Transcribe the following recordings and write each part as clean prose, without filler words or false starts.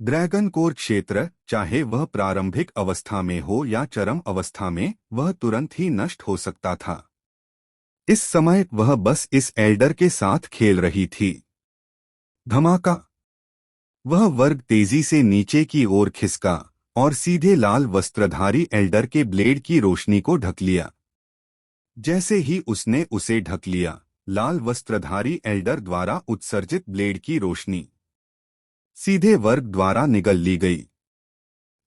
Dragon core क्षेत्र, चाहे वह प्रारंभिक अवस्था में हो या चरम अवस्था में, वह तुरंत ही नष्ट हो सकता था। इस समय वह बस इस एल्डर के साथ खेल रही थी। धमाका! वह वर्ग तेजी से नीचे की ओर खिसका और सीधे लाल वस्त्रधारी एल्डर के ब्लेड की रोशनी को ढक लिया। जैसे ही उसने उसे ढक लिया, लाल वस्त्रधारी एल्डर द्वारा उत्सर्जित ब्लेड की रोशनी सीधे वर्ग द्वारा निगल ली गई।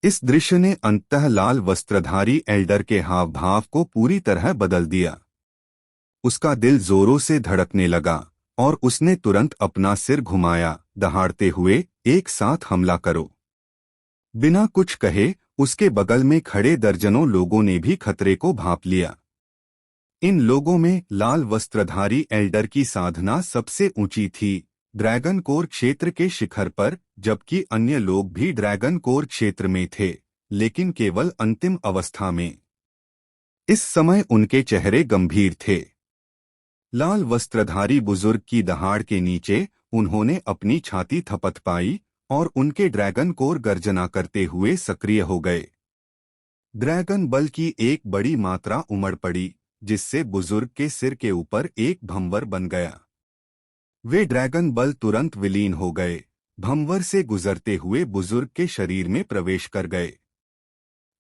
इस दृश्य ने अंततः लाल वस्त्रधारी एल्डर के हाव भाव को पूरी तरह बदल दिया। उसका दिल जोरों से धड़कने लगा और उसने तुरंत अपना सिर घुमाया, दहाड़ते हुए, एक साथ हमला करो। बिना कुछ कहे उसके बगल में खड़े दर्जनों लोगों ने भी खतरे को भांप लिया। इन लोगों में लाल वस्त्रधारी एल्डर की साधना सबसे ऊंची थी, ड्रैगन कोर क्षेत्र के शिखर पर, जबकि अन्य लोग भी ड्रैगन कोर क्षेत्र में थे, लेकिन केवल अंतिम अवस्था में। इस समय उनके चेहरे गंभीर थे। लाल वस्त्रधारी बुजुर्ग की दहाड़ के नीचे उन्होंने अपनी छाती थपथपाई और उनके ड्रैगन कोर गर्जना करते हुए सक्रिय हो गए। ड्रैगन बल की एक बड़ी मात्रा उमड़ पड़ी, जिससे बुजुर्ग के सिर के ऊपर एक भंवर बन गया। वे ड्रैगन बल तुरंत विलीन हो गए, भंवर से गुजरते हुए बुजुर्ग के शरीर में प्रवेश कर गए।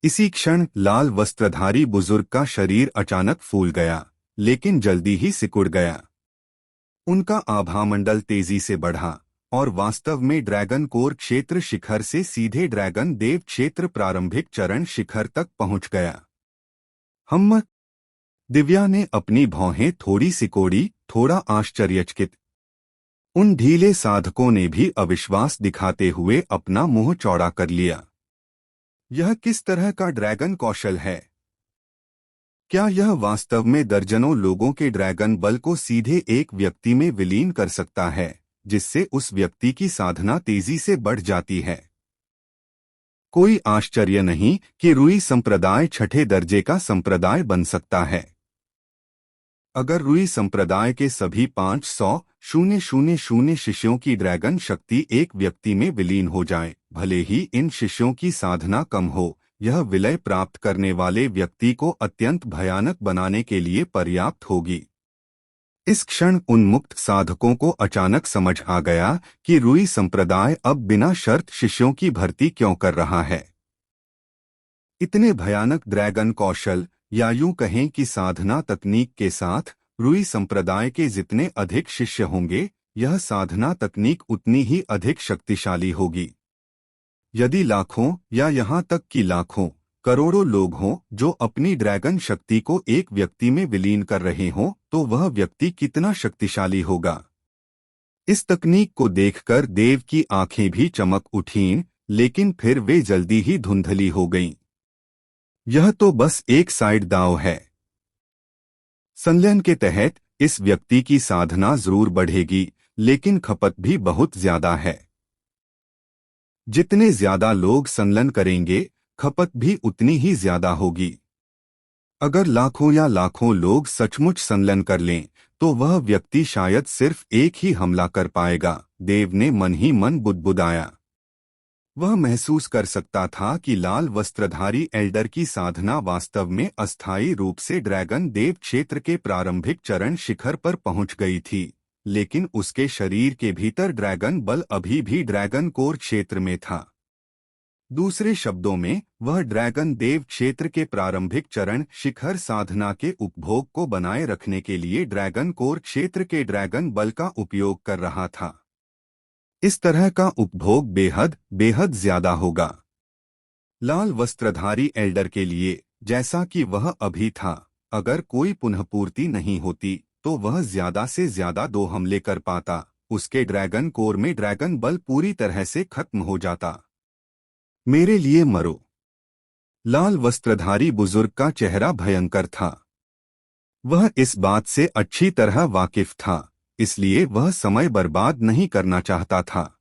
इसी क्षण लाल वस्त्रधारी बुजुर्ग का शरीर अचानक फूल गया, लेकिन जल्दी ही सिकुड़ गया। उनका आभामंडल तेजी से बढ़ा और वास्तव में ड्रैगन कोर क्षेत्र शिखर से सीधे ड्रैगन देव क्षेत्र प्रारंभिक चरण शिखर तक पहुंच गया। हम दिव्या ने अपनी भौहें थोड़ी सिकोड़ी, थोड़ा आश्चर्यचकित। उन ढीले साधकों ने भी अविश्वास दिखाते हुए अपना मुंह चौड़ा कर लिया। यह किस तरह का ड्रैगन कौशल है? क्या यह वास्तव में दर्जनों लोगों के ड्रैगन बल को सीधे एक व्यक्ति में विलीन कर सकता है, जिससे उस व्यक्ति की साधना तेजी से बढ़ जाती है? कोई आश्चर्य नहीं कि रुई संप्रदाय छठे दर्जे का संप्रदाय बन सकता है। अगर रुई संप्रदाय के सभी 500,000 शिष्यों की ड्रैगन शक्ति एक व्यक्ति में विलीन हो जाए, भले ही इन शिष्यों की साधना कम हो, यह विलय प्राप्त करने वाले व्यक्ति को अत्यंत भयानक बनाने के लिए पर्याप्त होगी। इस क्षण उन मुक्त साधकों को अचानक समझ आ गया कि रुई संप्रदाय अब बिना शर्त शिष्यों की भर्ती क्यों कर रहा है। इतने भयानक ड्रैगन कौशल, या यूं कहें कि साधना तकनीक के साथ, रुई संप्रदाय के जितने अधिक शिष्य होंगे, यह साधना तकनीक उतनी ही अधिक शक्तिशाली होगी। यदि लाखों या यहां तक कि लाखों, करोड़ों लोग हों जो अपनी ड्रैगन शक्ति को एक व्यक्ति में विलीन कर रहे हों, तो वह व्यक्ति कितना शक्तिशाली होगा। इस तकनीक को देखकर देव की आंखें भी चमक उठीं, लेकिन फिर वे जल्दी ही धुंधली हो गईं। यह तो बस एक साइड दांव है। संलयन के तहत इस व्यक्ति की साधना जरूर बढ़ेगी, लेकिन खपत भी बहुत ज्यादा है। जितने ज्यादा लोग संलयन करेंगे, खपत भी उतनी ही ज्यादा होगी। अगर लाखों या लाखों लोग सचमुच संलयन कर लें, तो वह व्यक्ति शायद सिर्फ एक ही हमला कर पाएगा, देव ने मन ही मन बुदबुदाया। वह महसूस कर सकता था कि लाल वस्त्रधारी एल्डर की साधना वास्तव में अस्थायी रूप से ड्रैगन देव क्षेत्र के प्रारंभिक चरण शिखर पर पहुंच गई थी, लेकिन उसके शरीर के भीतर ड्रैगन बल अभी भी ड्रैगन कोर क्षेत्र में था। दूसरे शब्दों में, वह ड्रैगन देव क्षेत्र के प्रारंभिक चरण शिखर साधना के उपभोग को बनाए रखने के लिए ड्रैगन कोर क्षेत्र के ड्रैगन बल का उपयोग कर रहा था। इस तरह का उपभोग बेहद बेहद ज्यादा होगा। लाल वस्त्रधारी एल्डर के लिए, जैसा कि वह अभी था, अगर कोई पुनःपूर्ति नहीं होती, तो वह ज्यादा से ज्यादा 2 हमले कर पाता। उसके ड्रैगन कोर में ड्रैगन बल पूरी तरह से खत्म हो जाता। मेरे लिए मरो। लाल वस्त्रधारी बुजुर्ग का चेहरा भयंकर था। वह इस बात से अच्छी तरह वाकिफ था, इसलिए वह समय बर्बाद नहीं करना चाहता था।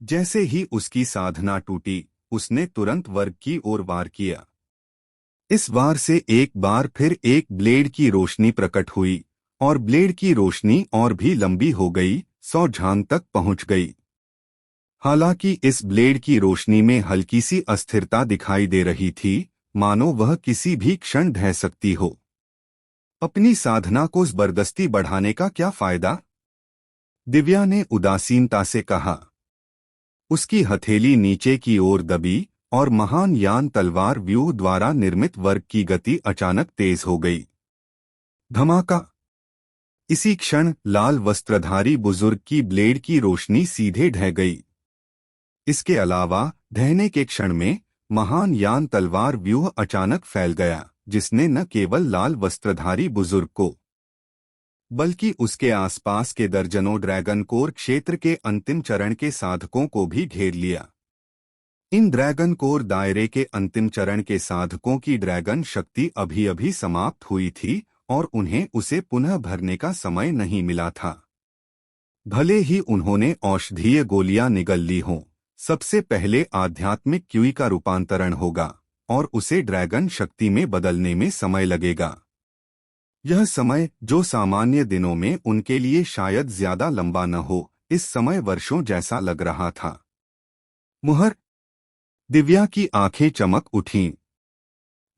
जैसे ही उसकी साधना टूटी, उसने तुरंत वर्ग की ओर वार किया। इस वार से एक बार फिर एक ब्लेड की रोशनी प्रकट हुई, और ब्लेड की रोशनी और भी लंबी हो गई, 100 झांग तक पहुंच गई। हालांकि इस ब्लेड की रोशनी में हल्की सी अस्थिरता दिखाई दे रही थी, मानो वह किसी भी क्षण ढह सकती हो। अपनी साधना को जबरदस्ती बढ़ाने का क्या फायदा? दिव्या ने उदासीनता से कहा। उसकी हथेली नीचे की ओर दबी और महान यान तलवार व्यूह द्वारा निर्मित वर्ग की गति अचानक तेज हो गई। धमाका! इसी क्षण लाल वस्त्रधारी बुजुर्ग की ब्लेड की रोशनी सीधे ढह गई। इसके अलावा ढहने के क्षण में महान यान तलवार व्यूह अचानक फैल गया, जिसने न केवल लाल वस्त्रधारी बुजुर्ग को बल्कि उसके आसपास के दर्जनों ड्रैगन कोर क्षेत्र के अंतिम चरण के साधकों को भी घेर लिया। इन ड्रैगन कोर दायरे के अंतिम चरण के साधकों की ड्रैगन शक्ति अभी अभी समाप्त हुई थी और उन्हें उसे पुनः भरने का समय नहीं मिला था। भले ही उन्होंने औषधीय गोलियां निगल ली हों, सबसे पहले आध्यात्मिक क्यूई का रूपांतरण होगा और उसे ड्रैगन शक्ति में बदलने में समय लगेगा। यह समय, जो सामान्य दिनों में उनके लिए शायद ज्यादा लंबा न हो, इस समय वर्षों जैसा लग रहा था। मुहर! दिव्या की आंखें चमक उठीं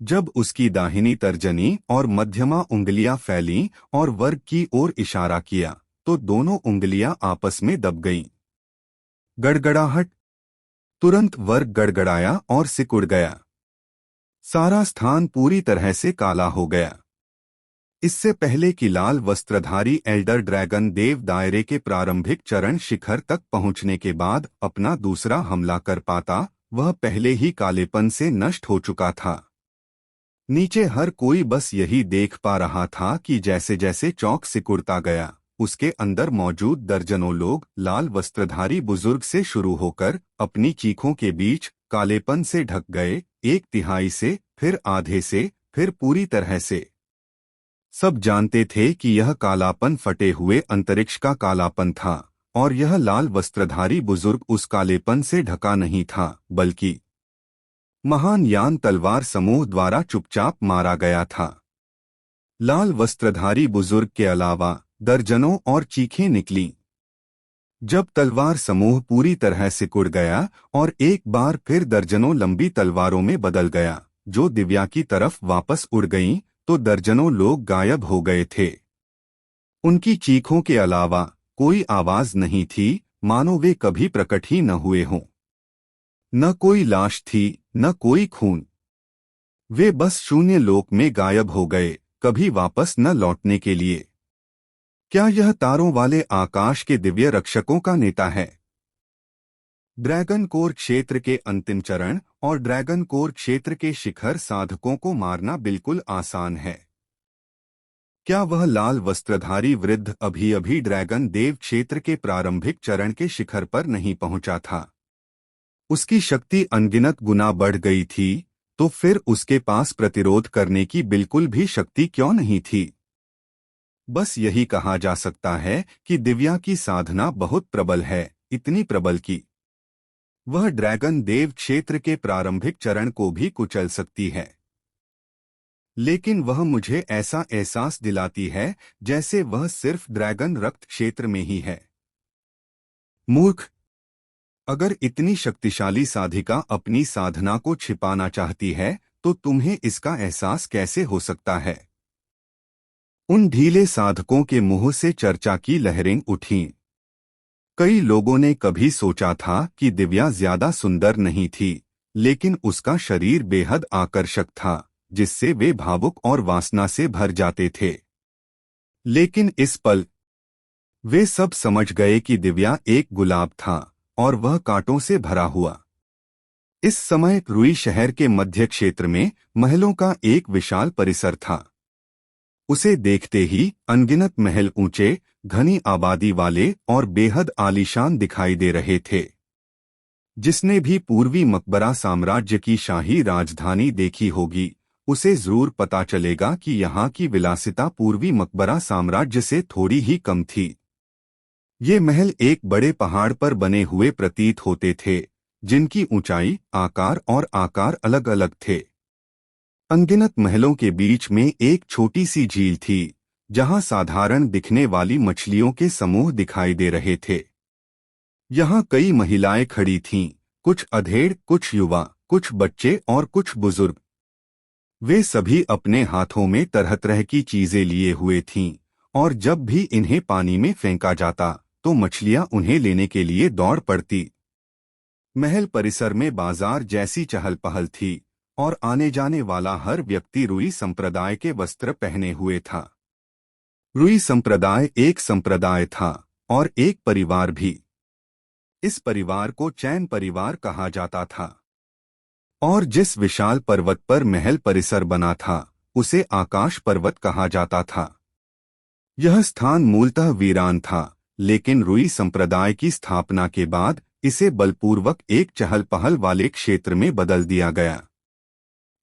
जब उसकी दाहिनी तर्जनी और मध्यमा उंगलियां फैलीं और वर्ग की ओर इशारा किया, तो दोनों उंगलियां आपस में दब गईं। गड़गड़ाहट! तुरंत वर्ग गड़गड़ाया और सिकुड़ गया। सारा स्थान पूरी तरह से काला हो गया। इससे पहले कि लाल वस्त्रधारी एल्डर ड्रैगन देव दायरे के प्रारंभिक चरण शिखर तक पहुंचने के बाद अपना दूसरा हमला कर पाता, वह पहले ही कालेपन से नष्ट हो चुका था। नीचे हर कोई बस यही देख पा रहा था कि जैसे जैसे चौक सिकुड़ता गया, उसके अंदर मौजूद दर्जनों लोग लाल वस्त्रधारी बुजुर्ग से शुरू होकर अपनी चीखों के बीच कालेपन से ढक गए, एक तिहाई से, फिर आधे से, फिर पूरी तरह से। सब जानते थे कि यह कालापन फटे हुए अंतरिक्ष का कालापन था और यह लाल वस्त्रधारी बुजुर्ग उस कालेपन से ढका नहीं था, बल्कि महान यान तलवार समूह द्वारा चुपचाप मारा गया था। लाल वस्त्रधारी बुजुर्ग के अलावा दर्जनों और चीखें निकलीं। जब तलवार समूह पूरी तरह सिकुड़ गया और एक बार फिर दर्जनों लंबी तलवारों में बदल गया, जो दिव्या की तरफ वापस उड़ गईं, तो दर्जनों लोग गायब हो गए थे। उनकी चीखों के अलावा कोई आवाज नहीं थी, मानो वे कभी प्रकट ही न हुए हों। न कोई लाश थी, न कोई खून। वे बस शून्य लोक में गायब हो गए, कभी वापस न लौटने के लिए। क्या यह तारों वाले आकाश के दिव्य रक्षकों का नेता है? ड्रैगन कोर क्षेत्र के अंतिम चरण और ड्रैगन कोर क्षेत्र के शिखर साधकों को मारना बिल्कुल आसान है। क्या वह लाल वस्त्रधारी वृद्ध अभी अभी ड्रैगन देव क्षेत्र के प्रारंभिक चरण के शिखर पर नहीं पहुंचा था? उसकी शक्ति अनगिनत गुना बढ़ गई थी, तो फिर उसके पास प्रतिरोध करने की बिल्कुल भी शक्ति क्यों नहीं थी? बस यही कहा जा सकता है कि दिव्या की साधना बहुत प्रबल है, इतनी प्रबल कि वह ड्रैगन देव क्षेत्र के प्रारंभिक चरण को भी कुचल सकती है। लेकिन वह मुझे ऐसा एहसास दिलाती है जैसे वह सिर्फ ड्रैगन रक्त क्षेत्र में ही है। मूर्ख! अगर इतनी शक्तिशाली साधिका अपनी साधना को छिपाना चाहती है, तो तुम्हें इसका एहसास कैसे हो सकता है? उन ढीले साधकों के मुंह से चर्चा की लहरें उठीं। कई लोगों ने कभी सोचा था कि दिव्या ज्यादा सुंदर नहीं थी, लेकिन उसका शरीर बेहद आकर्षक था, जिससे वे भावुक और वासना से भर जाते थे। लेकिन इस पल वे सब समझ गए कि दिव्या एक गुलाब था और वह कांटों से भरा हुआ। इस समय रुई शहर के मध्य क्षेत्र में महलों का एक विशाल परिसर था। उसे देखते ही अनगिनत महल ऊंचे, घनी आबादी वाले और बेहद आलीशान दिखाई दे रहे थे। जिसने भी पूर्वी मकबरा साम्राज्य की शाही राजधानी देखी होगी, उसे जरूर पता चलेगा कि यहाँ की विलासिता पूर्वी मकबरा साम्राज्य से थोड़ी ही कम थी। ये महल एक बड़े पहाड़ पर बने हुए प्रतीत होते थे, जिनकी ऊंचाई, आकार और आकार अलग अलग थे। अनगिनत महलों के बीच में एक छोटी सी झील थी, जहां साधारण दिखने वाली मछलियों के समूह दिखाई दे रहे थे। यहाँ कई महिलाएं खड़ी थीं, कुछ अधेड़, कुछ युवा, कुछ बच्चे और कुछ बुजुर्ग। वे सभी अपने हाथों में तरह तरह की चीजें लिए हुए थीं, और जब भी इन्हें पानी में फेंका जाता तो मछलियां उन्हें लेने के लिए दौड़ पड़ती। महल परिसर में बाजार जैसी चहल पहल थी, और आने जाने वाला हर व्यक्ति रुई संप्रदाय के वस्त्र पहने हुए था। रुई संप्रदाय एक संप्रदाय था और एक परिवार भी। इस परिवार को चैन परिवार कहा जाता था, और जिस विशाल पर्वत पर महल परिसर बना था उसे आकाश पर्वत कहा जाता था। यह स्थान मूलतः वीरान था, लेकिन रुई संप्रदाय की स्थापना के बाद इसे बलपूर्वक एक चहल पहल वाले क्षेत्र में बदल दिया गया।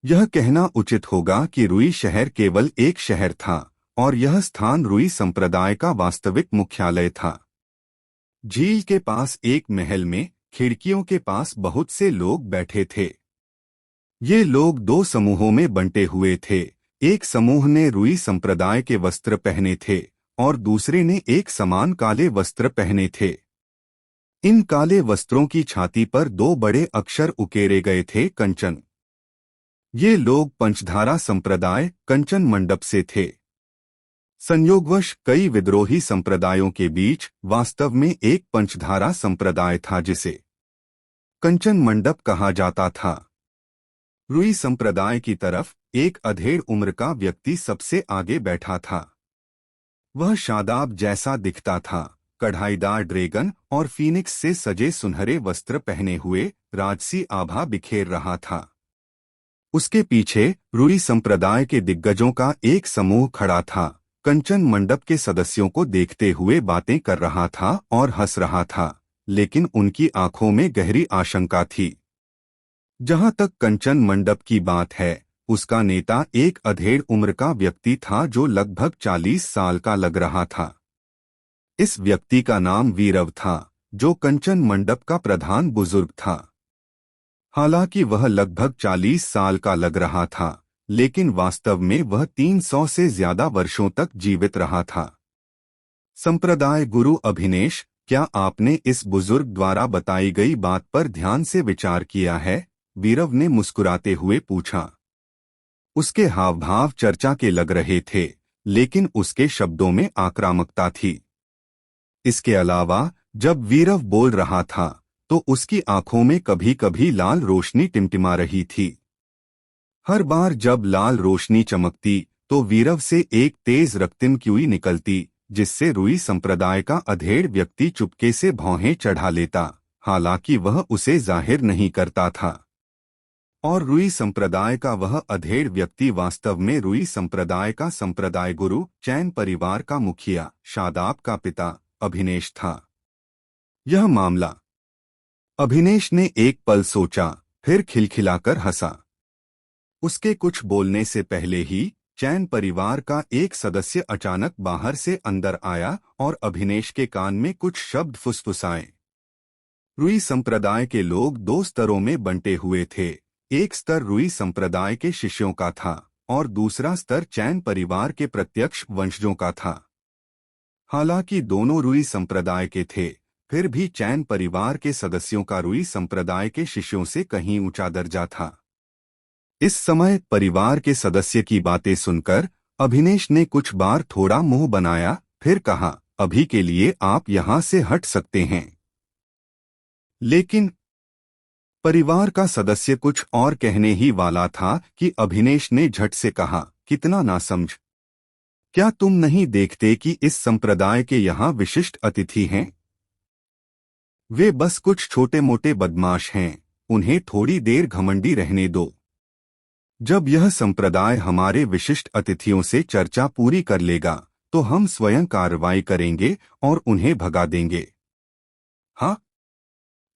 यह कहना उचित होगा कि रुई शहर केवल एक शहर था और यह स्थान रुई संप्रदाय का वास्तविक मुख्यालय था। झील के पास एक महल में खिड़कियों के पास बहुत से लोग बैठे थे। ये लोग दो समूहों में बंटे हुए थे। एक समूह ने रुई संप्रदाय के वस्त्र पहने थे और दूसरे ने एक समान काले वस्त्र पहने थे। इन काले वस्त्रों की छाती पर दो बड़े अक्षर उकेरे गए थे, कंचन। ये लोग पंचधारा संप्रदाय कंचन मंडप से थे। संयोगवश कई विद्रोही संप्रदायों के बीच वास्तव में एक पंचधारा संप्रदाय था जिसे कंचन मंडप कहा जाता था। रुई संप्रदाय की तरफ एक अधेड़ उम्र का व्यक्ति सबसे आगे बैठा था। वह शादाब जैसा दिखता था, कढ़ाईदार ड्रैगन और फीनिक्स से सजे सुनहरे वस्त्र पहने हुए राजसी आभा बिखेर रहा था। उसके पीछे रुई संप्रदाय के दिग्गजों का एक समूह खड़ा था, कंचन मंडप के सदस्यों को देखते हुए बातें कर रहा था और हंस रहा था, लेकिन उनकी आंखों में गहरी आशंका थी। जहां तक कंचन मंडप की बात है, उसका नेता एक अधेड़ उम्र का व्यक्ति था जो लगभग 40 साल का लग रहा था। इस व्यक्ति का नाम वीरव था, जो कंचन मंडप का प्रधान बुजुर्ग था। हालांकि वह लगभग 40 साल का लग रहा था, लेकिन वास्तव में वह 300 से ज्यादा वर्षों तक जीवित रहा था। संप्रदाय गुरु अभिनेश, क्या आपने इस बुजुर्ग द्वारा बताई गई बात पर ध्यान से विचार किया है? वीरव ने मुस्कुराते हुए पूछा। उसके हाव भाव चर्चा के लग रहे थे, लेकिन उसके शब्दों में आक्रामकता थी। इसके अलावा जब वीरव बोल रहा था तो उसकी आंखों में कभी कभी लाल रोशनी टिमटिमा रही थी। हर बार जब लाल रोशनी चमकती तो वीरव से एक तेज रक्तिम क्यूई निकलती, जिससे रुई संप्रदाय का अधेड़ व्यक्ति चुपके से भौहें चढ़ा लेता, हालांकि वह उसे जाहिर नहीं करता था। और रुई संप्रदाय का वह अधेड़ व्यक्ति वास्तव में रुई संप्रदाय का संप्रदाय गुरु, चैन परिवार का मुखिया, शादाब का पिता अभिनेश था। यह मामला। अभिनेश ने एक पल सोचा, फिर खिलखिलाकर हंसा। उसके कुछ बोलने से पहले ही चैन परिवार का एक सदस्य अचानक बाहर से अंदर आया और अभिनेश के कान में कुछ शब्द फुसफुसाए। रुई संप्रदाय के लोग दो स्तरों में बंटे हुए थे। एक स्तर रुई संप्रदाय के शिष्यों का था और दूसरा स्तर चैन परिवार के प्रत्यक्ष वंशजों का था। हालांकि दोनों रुई संप्रदाय के थे, फिर भी चैन परिवार के सदस्यों का रुई संप्रदाय के शिष्यों से कहीं ऊंचा दर्जा था। इस समय परिवार के सदस्य की बातें सुनकर अभिनेश ने कुछ बार थोड़ा मुंह बनाया, फिर कहा, अभी के लिए आप यहां से हट सकते हैं। लेकिन परिवार का सदस्य कुछ और कहने ही वाला था कि अभिनेश ने झट से कहा, कितना नासमझ! क्या तुम नहीं देखते कि इस संप्रदाय के यहाँ विशिष्ट अतिथि हैं? वे बस कुछ छोटे मोटे बदमाश हैं, उन्हें थोड़ी देर घमंडी रहने दो। जब यह संप्रदाय हमारे विशिष्ट अतिथियों से चर्चा पूरी कर लेगा तो हम स्वयं कार्रवाई करेंगे और उन्हें भगा देंगे। हाँ?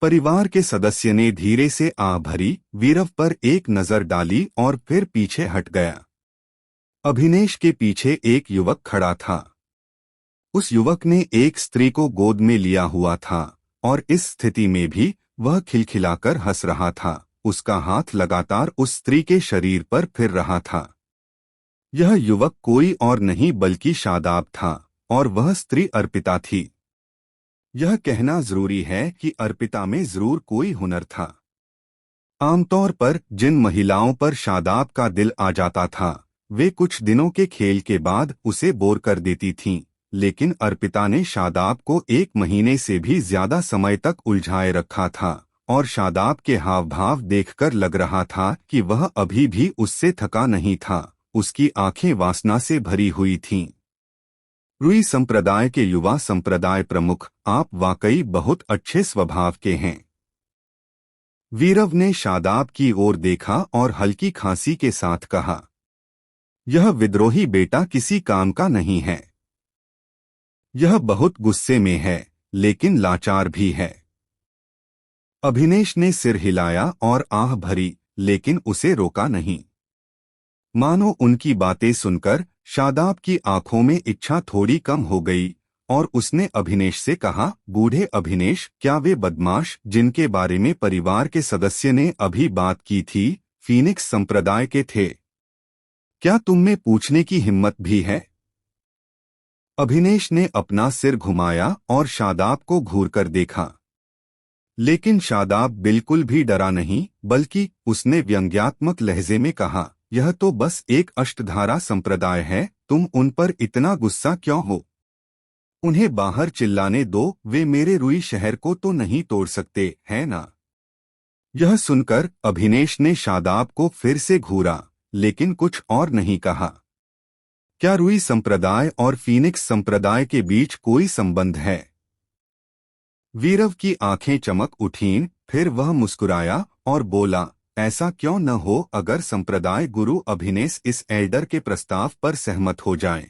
परिवार के सदस्य ने धीरे से आह भरी वीरव पर एक नजर डाली और फिर पीछे हट गया। अभिनेश के पीछे एक युवक खड़ा था। उस युवक ने एक स्त्री को गोद में लिया हुआ था और इस स्थिति में भी वह खिलखिलाकर हंस रहा था। उसका हाथ लगातार उस स्त्री के शरीर पर फिर रहा था। यह युवक कोई और नहीं बल्कि शादाब था और वह स्त्री अर्पिता थी। यह कहना जरूरी है कि अर्पिता में जरूर कोई हुनर था। आमतौर पर जिन महिलाओं पर शादाब का दिल आ जाता था वे कुछ दिनों के खेल के बाद उसे बोर कर देती थीं, लेकिन अर्पिता ने शादाब को 1 महीने से भी ज्यादा समय तक उलझाए रखा था और शादाब के हाव भाव देखकर लग रहा था कि वह अभी भी उससे थका नहीं था। उसकी आंखें वासना से भरी हुई थीं। रुई संप्रदाय के युवा संप्रदाय प्रमुख, आप वाकई बहुत अच्छे स्वभाव के हैं। वीरव ने शादाब की ओर देखा और हल्की खांसी के साथ कहा, यह विद्रोही बेटा किसी काम का नहीं है। यह बहुत गुस्से में है लेकिन लाचार भी है। अभिनेश ने सिर हिलाया और आह भरी, लेकिन उसे रोका नहीं। मानो उनकी बातें सुनकर शादाब की आंखों में इच्छा थोड़ी कम हो गई और उसने अभिनेश से कहा, बूढ़े अभिनेश, क्या वे बदमाश जिनके बारे में परिवार के सदस्य ने अभी बात की थी फीनिक्स संप्रदाय के थे? क्या तुम में पूछने की हिम्मत भी है? अभिनेश ने अपना सिर घुमाया और शादाब को घूरकर देखा, लेकिन शादाब बिल्कुल भी डरा नहीं, बल्कि उसने व्यंग्यात्मक लहजे में कहा, यह तो बस एक अष्टधारा संप्रदाय है, तुम उन पर इतना गुस्सा क्यों हो? उन्हें बाहर चिल्लाने दो, वे मेरे रुई शहर को तो नहीं तोड़ सकते, है ना? यह सुनकर अभिनेश ने शादाब को फिर से घूरा, लेकिन कुछ और नहीं कहा। क्या रुई संप्रदाय और फीनिक्स संप्रदाय के बीच कोई संबंध है? वीरव की आंखें चमक उठीं, फिर वह मुस्कुराया और बोला, ऐसा क्यों न हो अगर संप्रदाय गुरु अभिनेश इस एल्डर के प्रस्ताव पर सहमत हो जाएं।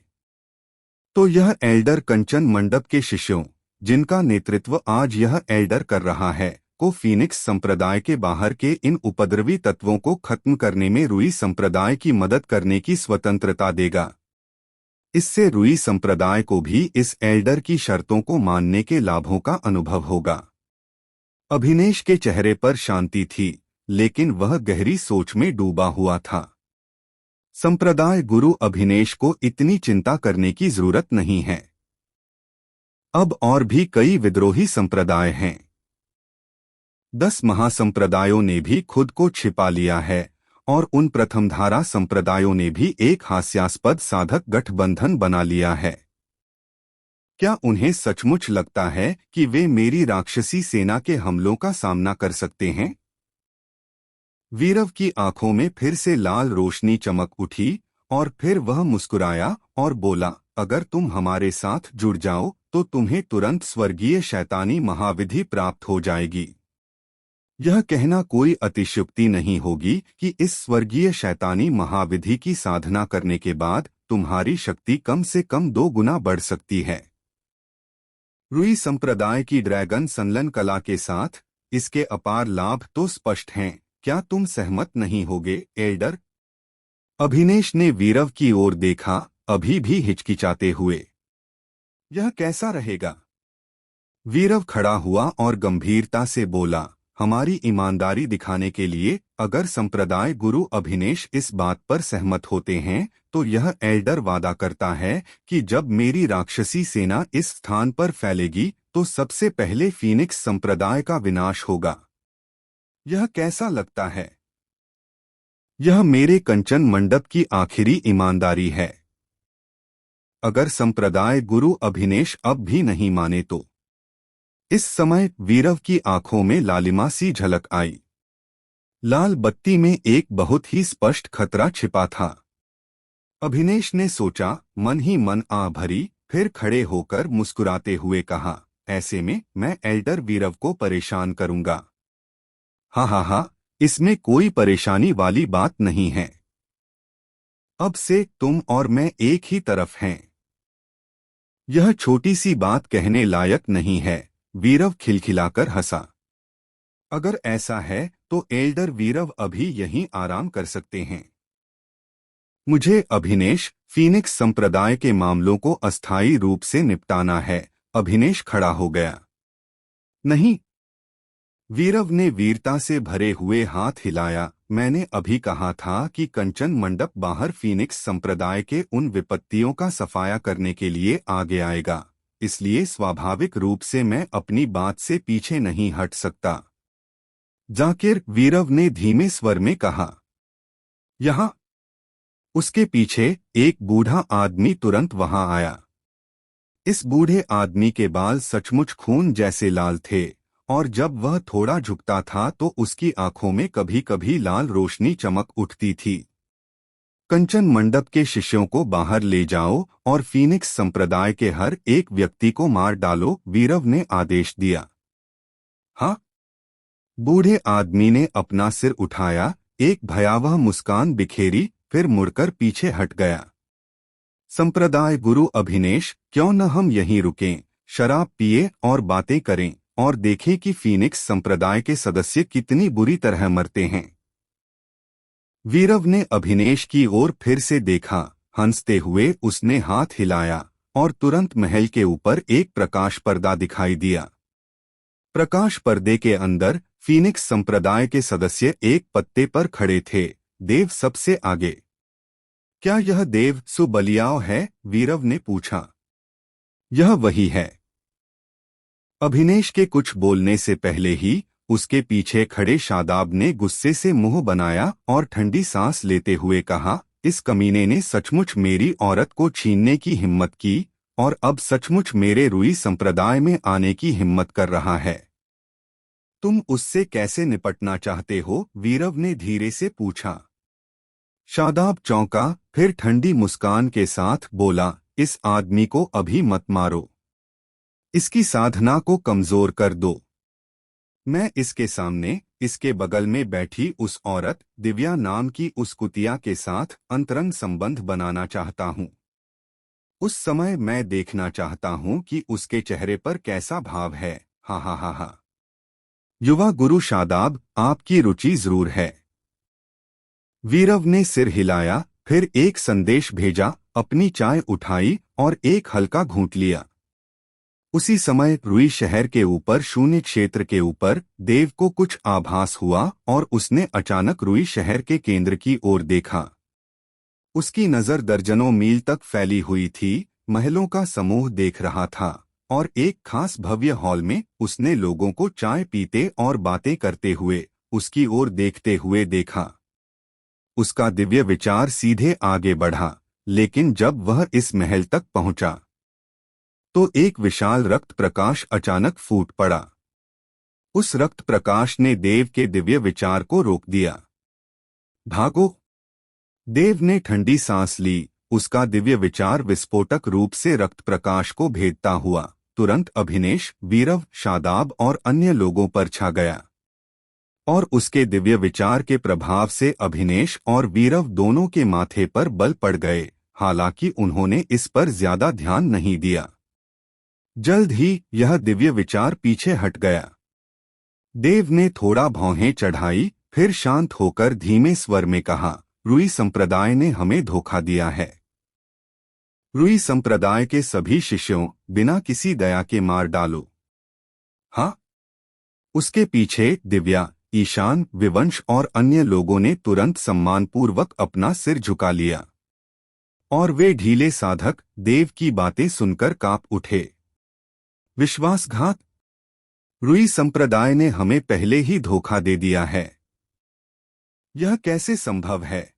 तो यह एल्डर कंचन मंडप के शिष्यों, जिनका नेतृत्व आज यह एल्डर कर रहा है, को फीनिक्स संप्रदाय के बाहर के इन उपद्रवी तत्वों को खत्म करने में रुई संप्रदाय की मदद करने की स्वतंत्रता देगा। इससे रुई संप्रदाय को भी इस एल्डर की शर्तों को मानने के लाभों का अनुभव होगा। अभिनेश के चेहरे पर शांति थी, लेकिन वह गहरी सोच में डूबा हुआ था। संप्रदाय गुरु अभिनेश को इतनी चिंता करने की जरूरत नहीं है। अब और भी कई विद्रोही संप्रदाय हैं। 10 महासंप्रदायों ने भी खुद को छिपा लिया है और उन प्रथमधारा संप्रदायों ने भी एक हास्यास्पद साधक गठबंधन बना लिया है। क्या उन्हें सचमुच लगता है कि वे मेरी राक्षसी सेना के हमलों का सामना कर सकते हैं? वीरव की आंखों में फिर से लाल रोशनी चमक उठी और फिर वह मुस्कुराया और बोला, अगर तुम हमारे साथ जुड़ जाओ तो तुम्हें तुरंत स्वर्गीय शैतानी महाविधि प्राप्त हो जाएगी। यह कहना कोई अतिशयोक्ति नहीं होगी कि इस स्वर्गीय शैतानी महाविधि की साधना करने के बाद तुम्हारी शक्ति कम से कम 2 गुना बढ़ सकती है। रुई संप्रदाय की ड्रैगन संलन कला के साथ इसके अपार लाभ तो स्पष्ट हैं। क्या तुम सहमत नहीं होगे, एल्डर? अभिनेश ने वीरव की ओर देखा, अभी भी हिचकिचाते हुए। यह कैसा रहेगा? वीरव खड़ा हुआ और गंभीरता से बोला, हमारी ईमानदारी दिखाने के लिए अगर संप्रदाय गुरु अभिनेश इस बात पर सहमत होते हैं तो यह एल्डर वादा करता है कि जब मेरी राक्षसी सेना इस स्थान पर फैलेगी तो सबसे पहले फीनिक्स संप्रदाय का विनाश होगा। यह कैसा लगता है? यह मेरे कंचन मंडप की आखिरी ईमानदारी है। अगर संप्रदाय गुरु अभिनेश अब भी नहीं माने तो? इस समय वीरव की आंखों में लालिमा सी झलक आई। लाल बत्ती में एक बहुत ही स्पष्ट खतरा छिपा था। अभिनेश ने सोचा, मन ही मन आह भरी, फिर खड़े होकर मुस्कुराते हुए कहा, ऐसे में मैं एल्डर वीरव को परेशान करूंगा। हा, इसमें कोई परेशानी वाली बात नहीं है। अब से तुम और मैं एक ही तरफ हैं। यह छोटी सी बात कहने लायक नहीं है। वीरव खिलखिलाकर हंसा। अगर ऐसा है तो एल्डर वीरव अभी यहीं आराम कर सकते हैं। मुझे अभिनेश फीनिक्स संप्रदाय के मामलों को अस्थायी रूप से निपटाना है। अभिनेश खड़ा हो गया। नहीं, वीरव ने वीरता से भरे हुए हाथ हिलाया, मैंने अभी कहा था कि कंचन मंडप बाहर फीनिक्स संप्रदाय के उन विपत्तियों का सफाया करने के लिए आगे आएगा। इसलिए स्वाभाविक रूप से मैं अपनी बात से पीछे नहीं हट सकता। जाकिर, वीरव ने धीमे स्वर में कहा। यहाँ। उसके पीछे एक बूढ़ा आदमी तुरंत वहां आया। इस बूढ़े आदमी के बाल सचमुच खून जैसे लाल थे, और जब वह थोड़ा झुकता था तो उसकी आंखों में कभी कभी लाल रोशनी चमक उठती थी। कंचन मंडप के शिष्यों को बाहर ले जाओ और फीनिक्स संप्रदाय के हर एक व्यक्ति को मार डालो, वीरव ने आदेश दिया। हाँ। बूढ़े आदमी ने अपना सिर उठाया, एक भयावह मुस्कान बिखेरी, फिर मुड़कर पीछे हट गया। संप्रदाय गुरु अभिनेश, क्यों न हम यहीं रुकें, शराब पिए और बातें करें और देखें कि फीनिक्स संप्रदाय के सदस्य कितनी बुरी तरह मरते हैं। वीरव ने अभिनेश की ओर फिर से देखा। हंसते हुए उसने हाथ हिलाया और तुरंत महल के ऊपर एक प्रकाश पर्दा दिखाई दिया। प्रकाश पर्दे के अंदर फीनिक्स संप्रदाय के सदस्य एक पत्ते पर खड़े थे, देव सबसे आगे। क्या यह देव सुबलियाओ है? वीरव ने पूछा। यह वही है। अभिनेश के कुछ बोलने से पहले ही उसके पीछे खड़े शादाब ने गुस्से से मुंह बनाया और ठंडी सांस लेते हुए कहा, इस कमीने ने सचमुच मेरी औरत को छीनने की हिम्मत की और अब सचमुच मेरे रुई संप्रदाय में आने की हिम्मत कर रहा है। तुम उससे कैसे निपटना चाहते हो? वीरव ने धीरे से पूछा। शादाब चौंका, फिर ठंडी मुस्कान के साथ बोला, इस आदमी को अभी मत मारो। इसकी साधना को कमजोर कर दो। मैं इसके सामने, इसके बगल में बैठी उस औरत दिव्या नाम की उस कुतिया के साथ अंतरंग संबंध बनाना चाहता हूँ। उस समय मैं देखना चाहता हूँ कि उसके चेहरे पर कैसा भाव है। हा हा हा हा। युवा गुरु शादाब, आपकी रुचि जरूर है। वीरव ने सिर हिलाया, फिर एक संदेश भेजा, अपनी चाय उठाई और एक हल्का घूंट लिया। उसी समय रुई शहर के ऊपर शून्य क्षेत्र के ऊपर देव को कुछ आभास हुआ और उसने अचानक रुई शहर के केंद्र की ओर देखा। उसकी नजर दर्जनों मील तक फैली हुई थी, महलों का समूह देख रहा था और एक खास भव्य हॉल में उसने लोगों को चाय पीते और बातें करते हुए उसकी ओर देखते हुए देखा। उसका दिव्य विचार सीधे आगे बढ़ा, लेकिन जब वह इस महल तक पहुंचा तो एक विशाल रक्त प्रकाश अचानक फूट पड़ा। उस रक्त प्रकाश ने देव के दिव्य विचार को रोक दिया। भागो! देव ने ठंडी सांस ली। उसका दिव्य विचार विस्फोटक रूप से रक्त प्रकाश को भेदता हुआ तुरंत अभिनेश, वीरव, शादाब और अन्य लोगों पर छा गया। और उसके दिव्य विचार के प्रभाव से अभिनेश और वीरव दोनों के माथे पर बल पड़ गए, हालांकि उन्होंने इस पर ज्यादा ध्यान नहीं दिया। जल्द ही यह दिव्य विचार पीछे हट गया। देव ने थोड़ा भौहें चढ़ाई, फिर शांत होकर धीमे स्वर में कहा, रुई संप्रदाय ने हमें धोखा दिया है। रुई संप्रदाय के सभी शिष्यों बिना किसी दया के मार डालो। हाँ। उसके पीछे दिव्या, ईशान, विवंश और अन्य लोगों ने तुरंत सम्मानपूर्वक अपना सिर झुका लिया और वे ढीले साधक देव की बातें सुनकर कांप उठे। विश्वासघात! रुई संप्रदाय ने हमें पहले ही धोखा दे दिया है। यह कैसे संभव है?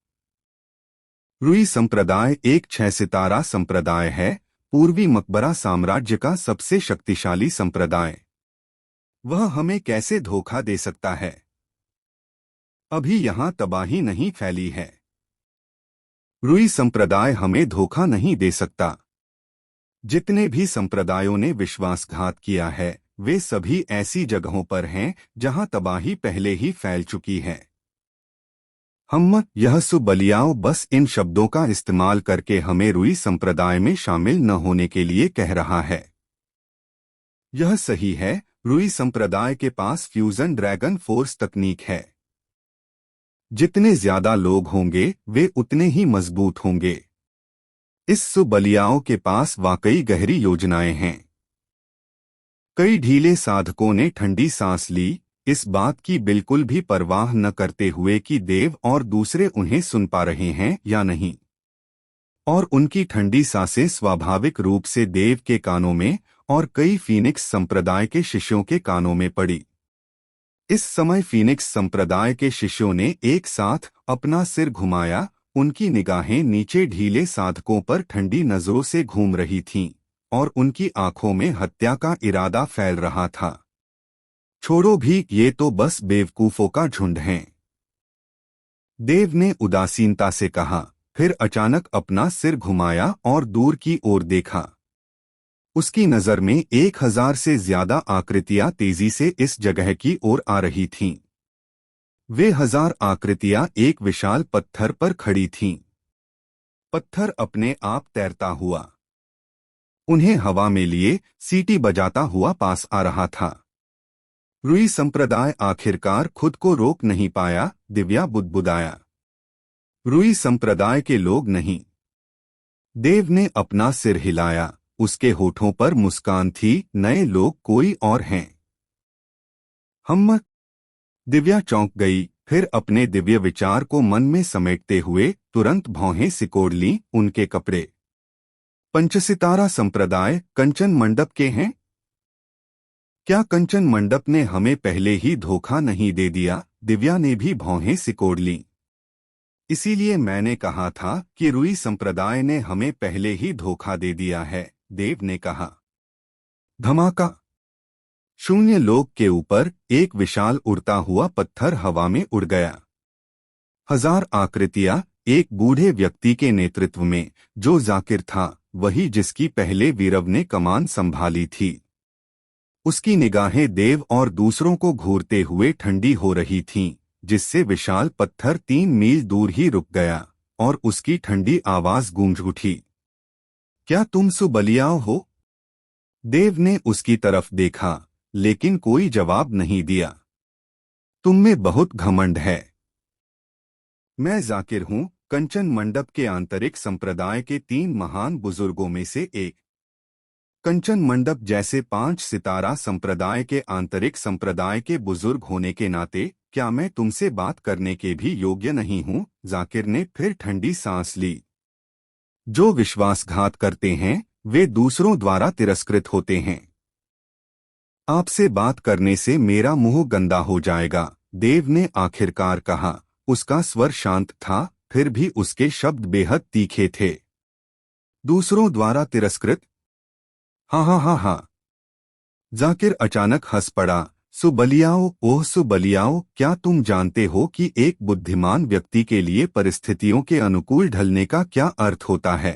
रुई संप्रदाय एक 6 सितारा संप्रदाय है, पूर्वी मकबरा साम्राज्य का सबसे शक्तिशाली संप्रदाय। वह हमें कैसे धोखा दे सकता है? अभी यहाँ तबाही नहीं फैली है। रुई संप्रदाय हमें धोखा नहीं दे सकता। जितने भी संप्रदायों ने विश्वासघात किया है वे सभी ऐसी जगहों पर हैं जहां तबाही पहले ही फैल चुकी है। यह सुबलियाओ बस इन शब्दों का इस्तेमाल करके हमें रुई संप्रदाय में शामिल न होने के लिए कह रहा है। यह सही है, रुई संप्रदाय के पास फ्यूजन ड्रैगन फोर्स तकनीक है। जितने ज्यादा लोग होंगे वे उतने ही मजबूत होंगे। इस सुबलियाओं के पास वाकई गहरी योजनाएं हैं। कई ढीले साधकों ने ठंडी सांस ली, इस बात की बिल्कुल भी परवाह न करते हुए कि देव और दूसरे उन्हें सुन पा रहे हैं या नहीं। और उनकी ठंडी सांसें स्वाभाविक रूप से देव के कानों में और कई फीनिक्स संप्रदाय के शिष्यों के कानों में पड़ी। इस समय फीनिक्स संप्रदाय के शिष्यों ने एक साथ अपना सिर घुमाया। उनकी निगाहें नीचे ढीले साधकों पर ठंडी नजरों से घूम रही थीं और उनकी आंखों में हत्या का इरादा फैल रहा था। छोड़ो भी, ये तो बस बेवकूफों का झुंड हैं, देव ने उदासीनता से कहा। फिर अचानक अपना सिर घुमाया और दूर की ओर देखा। उसकी नजर में 1000 से ज्यादा आकृतियां तेजी से इस जगह की ओर आ रही थीं। वे 1000 आकृतियां एक विशाल पत्थर पर खड़ी थीं। पत्थर अपने आप तैरता हुआ उन्हें हवा में लिए सीटी बजाता हुआ पास आ रहा था। रुई संप्रदाय आखिरकार खुद को रोक नहीं पाया। दिव्या बुदबुदाया, रुई संप्रदाय के लोग नहीं। देव ने अपना सिर हिलाया। उसके होठों पर मुस्कान थी। नए लोग कोई और हैं। हम। दिव्या चौंक गई, फिर अपने दिव्य विचार को मन में समेटते हुए तुरंत भौहें सिकोड़ लीं। उनके कपड़े पंचसितारा संप्रदाय कंचन मंडप के हैं? क्या कंचन मंडप ने हमें पहले ही धोखा नहीं दे दिया? दिव्या ने भी भौहें सिकोड़ लीं। इसीलिए मैंने कहा था कि रुई संप्रदाय ने हमें पहले ही धोखा दे दिया है, देव ने कहा। धमाका। शून्य लोक के ऊपर एक विशाल उड़ता हुआ पत्थर हवा में उड़ गया। 1000 आकृतियां एक बूढ़े व्यक्ति के नेतृत्व में, जो जाकिर था, वही जिसकी पहले वीरव ने कमान संभाली थी। उसकी निगाहें देव और दूसरों को घूरते हुए ठंडी हो रही थीं, जिससे विशाल पत्थर 3 मील दूर ही रुक गया और उसकी ठंडी आवाज गूंज उठी। क्या तुम सुबलियाओ हो? देव ने उसकी तरफ देखा, लेकिन कोई जवाब नहीं दिया। तुम में बहुत घमंड है। मैं जाकिर हूं, कंचन मंडप के आंतरिक संप्रदाय के 3 महान बुजुर्गों में से एक। कंचन मंडप जैसे 5 सितारा संप्रदाय के आंतरिक संप्रदाय के बुजुर्ग होने के नाते क्या मैं तुमसे बात करने के भी योग्य नहीं हूं? जाकिर ने फिर ठंडी सांस ली। जो विश्वासघात करते हैं वे दूसरों द्वारा तिरस्कृत होते हैं। आपसे बात करने से मेरा मुंह गंदा हो जाएगा, देव ने आखिरकार कहा। उसका स्वर शांत था, फिर भी उसके शब्द बेहद तीखे थे। दूसरों द्वारा तिरस्कृत? हाँ हाँ हाँ हाँ। जाकिर अचानक हंस पड़ा। सुबलियाओ, ओह सुबलियाओ, क्या तुम जानते हो कि एक बुद्धिमान व्यक्ति के लिए परिस्थितियों के अनुकूल ढलने का क्या अर्थ होता है?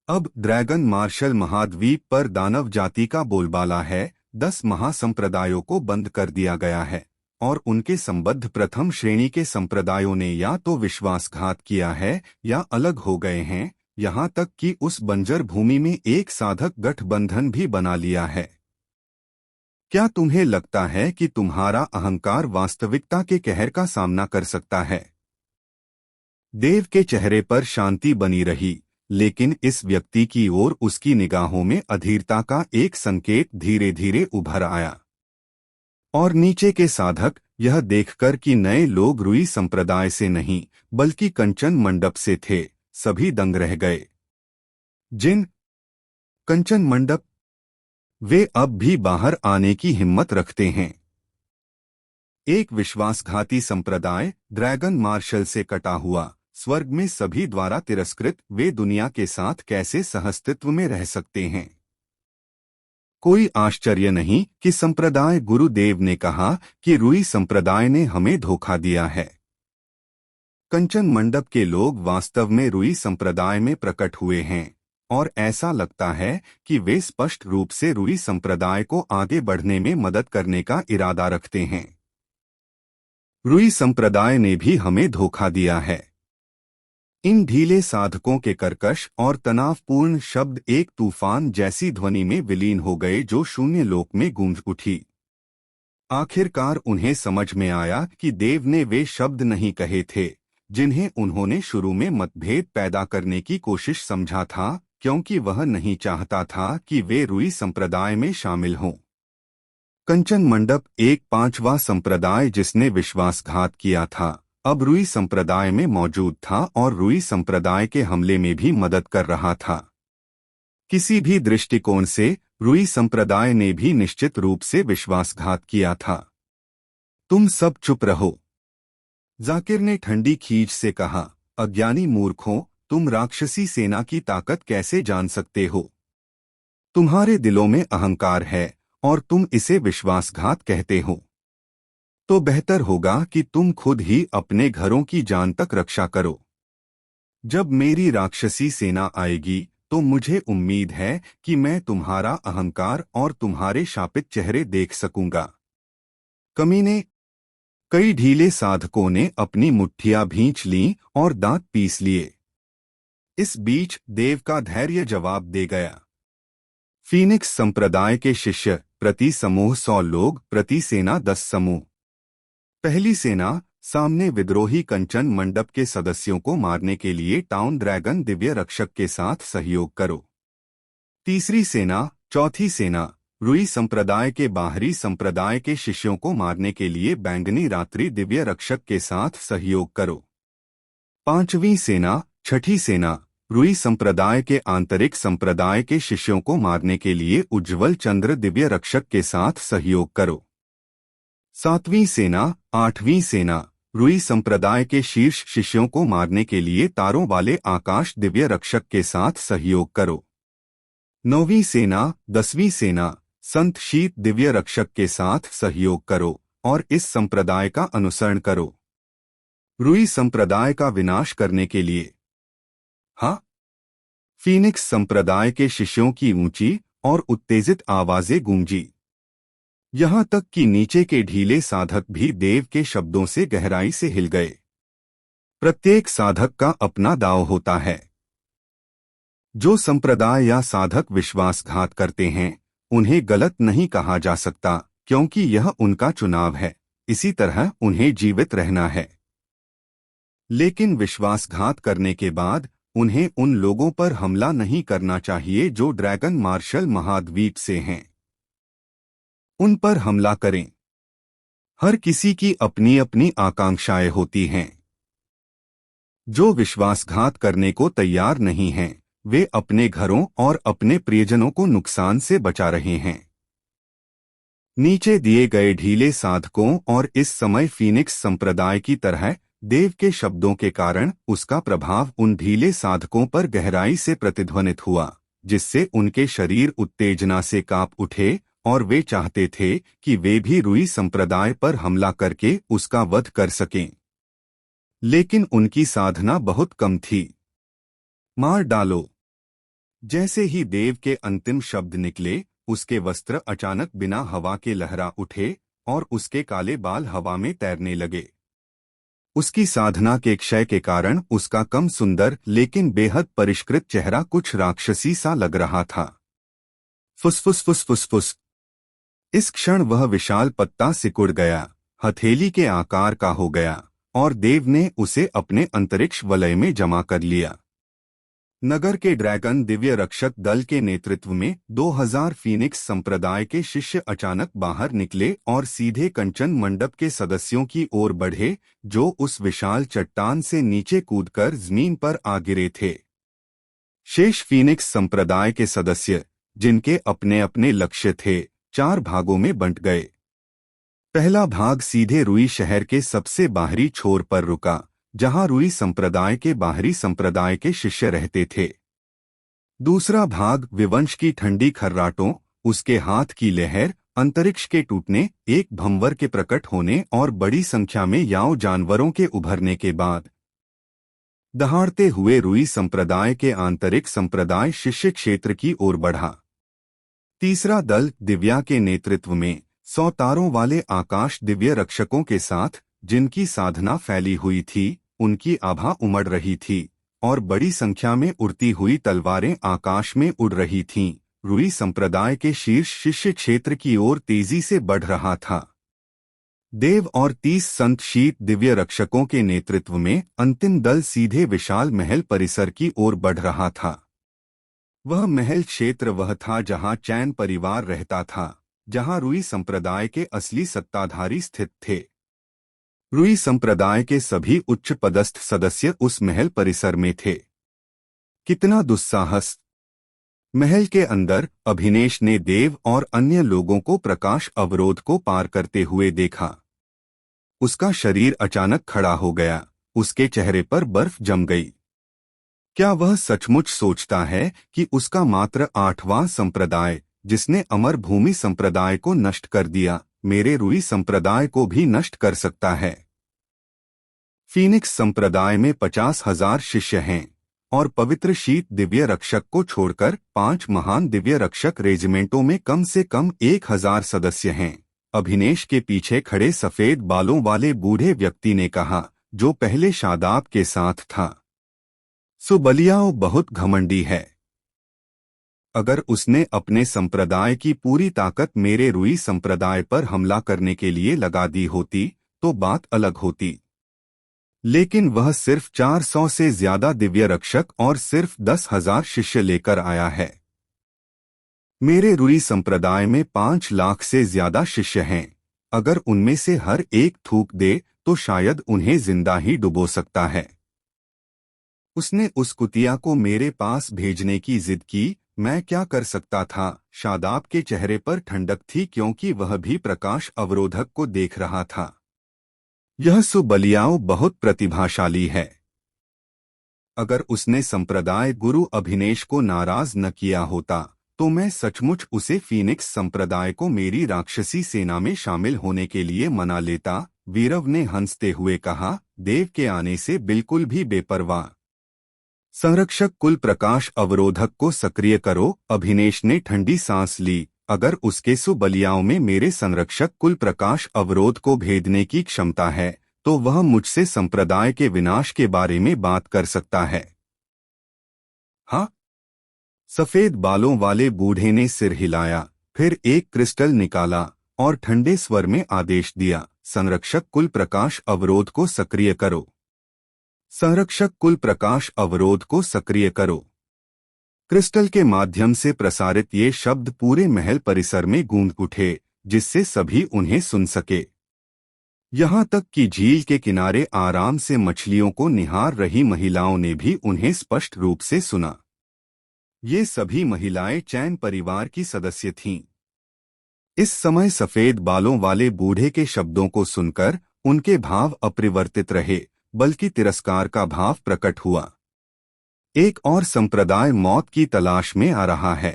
अब ड्रैगन मार्शल महाद्वीप पर दानव जाति का बोलबाला है। 10 महासंप्रदायों को बंद कर दिया गया है और उनके संबद्ध प्रथम श्रेणी के संप्रदायों ने या तो विश्वासघात किया है या अलग हो गए हैं, यहाँ तक कि उस बंजर भूमि में एक साधक गठबंधन भी बना लिया है। क्या तुम्हें लगता है कि तुम्हारा अहंकार वास्तविकता के कहर का सामना कर सकता है? देव के चेहरे पर शांति बनी रही, लेकिन इस व्यक्ति की ओर उसकी निगाहों में अधीरता का एक संकेत धीरे धीरे उभर आया। और नीचे के साधक यह देखकर कि नए लोग रुई संप्रदाय से नहीं बल्कि कंचन मंडप से थे, सभी दंग रह गए। जिन कंचन मंडप, वे अब भी बाहर आने की हिम्मत रखते हैं। एक विश्वासघाती संप्रदाय ड्रैगन मार्शल से कटा हुआ, स्वर्ग में सभी द्वारा तिरस्कृत, वे दुनिया के साथ कैसे सहअस्तित्व में रह सकते हैं? कोई आश्चर्य नहीं कि संप्रदाय गुरुदेव ने कहा कि रुई संप्रदाय ने हमें धोखा दिया है। कंचन मंडप के लोग वास्तव में रुई संप्रदाय में प्रकट हुए हैं और ऐसा लगता है कि वे स्पष्ट रूप से रुई संप्रदाय को आगे बढ़ने में मदद करने का इरादा रखते हैं। रुई संप्रदाय ने भी हमें धोखा दिया है। इन ढीले साधकों के कर्कश और तनावपूर्ण शब्द एक तूफान जैसी ध्वनि में विलीन हो गए जो शून्य लोक में गूंज उठी। आखिरकार उन्हें समझ में आया कि देव ने वे शब्द नहीं कहे थे जिन्हें उन्होंने शुरू में मतभेद पैदा करने की कोशिश समझा था, क्योंकि वह नहीं चाहता था कि वे रुई संप्रदाय में शामिल हों। कंचन मंडप एक 5वां संप्रदाय जिसने विश्वासघात किया था, अब रुई संप्रदाय में मौजूद था और रुई संप्रदाय के हमले में भी मदद कर रहा था। किसी भी दृष्टिकोण से रुई संप्रदाय ने भी निश्चित रूप से विश्वासघात किया था। तुम सब चुप रहो, जाकिर ने ठंडी खींच से कहा। अज्ञानी मूर्खों, तुम राक्षसी सेना की ताकत कैसे जान सकते हो? तुम्हारे दिलों में अहंकार है और तुम इसे विश्वासघात कहते हो। तो बेहतर होगा कि तुम खुद ही अपने घरों की जान तक रक्षा करो। जब मेरी राक्षसी सेना आएगी तो मुझे उम्मीद है कि मैं तुम्हारा अहंकार और तुम्हारे शापित चेहरे देख सकूंगा। कमीने, कई ढीले साधकों ने अपनी मुट्ठियां भींच लीं और दांत पीस लिए। इस बीच देव का धैर्य जवाब दे गया। फीनिक्स संप्रदाय के शिष्य, प्रति समूह 100 लोग, प्रति सेना 10 समूह। पहली सेना, सामने विद्रोही कंचन मंडप के सदस्यों को मारने के लिए टाउन ड्रैगन दिव्य रक्षक के साथ सहयोग करो। तीसरी सेना, चौथी सेना, रुई संप्रदाय के बाहरी संप्रदाय के शिष्यों को मारने के लिए बैंगनी रात्रि दिव्य रक्षक के साथ सहयोग करो। पांचवी सेना, छठी सेना, रुई संप्रदाय के आंतरिक संप्रदाय के शिष्यों को मारने के लिए उज्ज्वल चंद्र दिव्य रक्षक के साथ सहयोग करो। सातवीं सेना, आठवीं सेना, रुई संप्रदाय के शीर्ष शिष्यों को मारने के लिए तारों वाले आकाश दिव्य रक्षक के साथ सहयोग करो। नौवीं सेना, 10वीं सेना, संत शीत दिव्य रक्षक के साथ सहयोग करो और इस संप्रदाय का अनुसरण करो, रुई संप्रदाय का विनाश करने के लिए। हाँ। फीनिक्स संप्रदाय के शिष्यों की ऊंची और उत्तेजित आवाजें गूंजी। यहां तक कि नीचे के ढीले साधक भी देव के शब्दों से गहराई से हिल गए। प्रत्येक साधक का अपना दांव होता है। जो संप्रदाय या साधक विश्वासघात करते हैं उन्हें गलत नहीं कहा जा सकता, क्योंकि यह उनका चुनाव है। इसी तरह उन्हें जीवित रहना है। लेकिन विश्वासघात करने के बाद उन्हें उन लोगों पर हमला नहीं करना चाहिए जो ड्रैगन मार्शल महाद्वीप से हैं। उन पर हमला करें। हर किसी की अपनी अपनी आकांक्षाएं होती हैं। जो विश्वासघात करने को तैयार नहीं हैं, वे अपने घरों और अपने प्रियजनों को नुकसान से बचा रहे हैं। नीचे दिए गए ढीले साधकों और इस समय फीनिक्स संप्रदाय की तरह देव के शब्दों के कारण उसका प्रभाव उन ढीले साधकों पर गहराई से प्रतिध्वनित हुआ, जिससे उनके शरीर उत्तेजना से कांप उठे और वे चाहते थे कि वे भी रुई संप्रदाय पर हमला करके उसका वध कर सकें। लेकिन उनकी साधना बहुत कम थी। मार डालो। जैसे ही देव के अंतिम शब्द निकले, उसके वस्त्र अचानक बिना हवा के लहरा उठे और उसके काले बाल हवा में तैरने लगे। उसकी साधना के क्षय के कारण उसका कम सुंदर लेकिन बेहद परिष्कृत चेहरा कुछ राक्षसी सा लग रहा था। फुसफुस फुसफुस। इस क्षण वह विशाल पत्ता सिकुड़ गया, हथेली के आकार का हो गया और देव ने उसे अपने अंतरिक्ष वलय में जमा कर लिया। नगर के ड्रैगन दिव्य रक्षक दल के नेतृत्व में 2000 फीनिक्स संप्रदाय के शिष्य अचानक बाहर निकले और सीधे कंचन मंडप के सदस्यों की ओर बढ़े, जो उस विशाल चट्टान से नीचे कूदकर जमीन पर आ गिरे थे। शेष फीनिक्स संप्रदाय के सदस्य, जिनके अपने अपने लक्ष्य थे, 4 भागों में बंट गए। पहला भाग सीधे रुई शहर के सबसे बाहरी छोर पर रुका, जहां रुई संप्रदाय के बाहरी संप्रदाय के शिष्य रहते थे। दूसरा भाग विवंश की ठंडी खर्राटों, उसके हाथ की लहर, अंतरिक्ष के टूटने, एक भंवर के प्रकट होने और बड़ी संख्या में याओ जानवरों के उभरने के बाद दहाड़ते हुए रुई संप्रदाय के आंतरिक संप्रदाय शिष्य क्षेत्र की ओर बढ़ा। तीसरा दल दिव्या के नेतृत्व में 100 तारों वाले आकाश दिव्य रक्षकों के साथ, जिनकी साधना फैली हुई थी, उनकी आभा उमड़ रही थी और बड़ी संख्या में उड़ती हुई तलवारें आकाश में उड़ रही थीं, रुई संप्रदाय के शीर्ष शिष्य क्षेत्र की ओर तेजी से बढ़ रहा था। देव और 30 संत शीत दिव्य रक्षकों के नेतृत्व में अंतिम दल सीधे विशाल महल परिसर की ओर बढ़ रहा था। वह महल क्षेत्र वह था जहां चैन परिवार रहता था, जहां रुई संप्रदाय के असली सत्ताधारी स्थित थे। रुई संप्रदाय के सभी उच्च पदस्थ सदस्य उस महल परिसर में थे। कितना दुस्साहस! महल के अंदर अभिनेश ने देव और अन्य लोगों को प्रकाश अवरोध को पार करते हुए देखा। उसका शरीर अचानक खड़ा हो गया, उसके चेहरे पर बर्फ जम गई। क्या वह सचमुच सोचता है कि उसका मात्र 8वां संप्रदाय, जिसने अमर भूमि संप्रदाय को नष्ट कर दिया, मेरे रुई संप्रदाय को भी नष्ट कर सकता है? फीनिक्स संप्रदाय में 50,000 शिष्य हैं और पवित्र शीत दिव्य रक्षक को छोड़कर 5 महान दिव्य रक्षक रेजिमेंटों में कम से कम 1,000 सदस्य हैं। अभिनेश के पीछे खड़े सफेद बालों वाले बूढ़े व्यक्ति ने कहा, जो पहले शादाब के साथ था। सुबलियाओ बहुत घमंडी है। अगर उसने अपने संप्रदाय की पूरी ताकत मेरे रुई संप्रदाय पर हमला करने के लिए लगा दी होती तो बात अलग होती, लेकिन वह सिर्फ 400 से ज्यादा दिव्य रक्षक और सिर्फ 10,000 शिष्य लेकर आया है। मेरे रुई संप्रदाय में 5 लाख से ज्यादा शिष्य हैं। अगर उनमें से हर एक थूक दे तो शायद उन्हें जिंदा ही डुबो सकता है। उसने उस कुतिया को मेरे पास भेजने की जिद की। मैं क्या कर सकता था? शादाब के चेहरे पर ठंडक थी क्योंकि वह भी प्रकाश अवरोधक को देख रहा था। यह सुबलियाओ बहुत प्रतिभाशाली है। अगर उसने संप्रदाय गुरु अभिनेश को नाराज न किया होता तो मैं सचमुच उसे फीनिक्स संप्रदाय को मेरी राक्षसी सेना में शामिल होने के लिए मना लेता। वीरव ने हंसते हुए कहा, देव के आने से बिल्कुल भी बेपरवाह। संरक्षक कुल प्रकाश अवरोधक को सक्रिय करो। अभिनेश ने ठंडी सांस ली। अगर उसके सुबलियाओं में मेरे संरक्षक कुल प्रकाश अवरोध को भेदने की क्षमता है तो वह मुझसे संप्रदाय के विनाश के बारे में बात कर सकता है। हाँ? सफेद बालों वाले बूढ़े ने सिर हिलाया, फिर एक क्रिस्टल निकाला और ठंडे स्वर में आदेश दिया, संरक्षक कुल प्रकाश अवरोध को सक्रिय करो। संरक्षक कुल प्रकाश अवरोध को सक्रिय करो। क्रिस्टल के माध्यम से प्रसारित ये शब्द पूरे महल परिसर में गूंज उठे, जिससे सभी उन्हें सुन सके। यहाँ तक कि झील के किनारे आराम से मछलियों को निहार रही महिलाओं ने भी उन्हें स्पष्ट रूप से सुना। ये सभी महिलाएं चैन परिवार की सदस्य थीं। इस समय सफेद बालों वाले बूढ़े के शब्दों को सुनकर उनके भाव अपरिवर्तित रहे, बल्कि तिरस्कार का भाव प्रकट हुआ। एक और संप्रदाय मौत की तलाश में आ रहा है।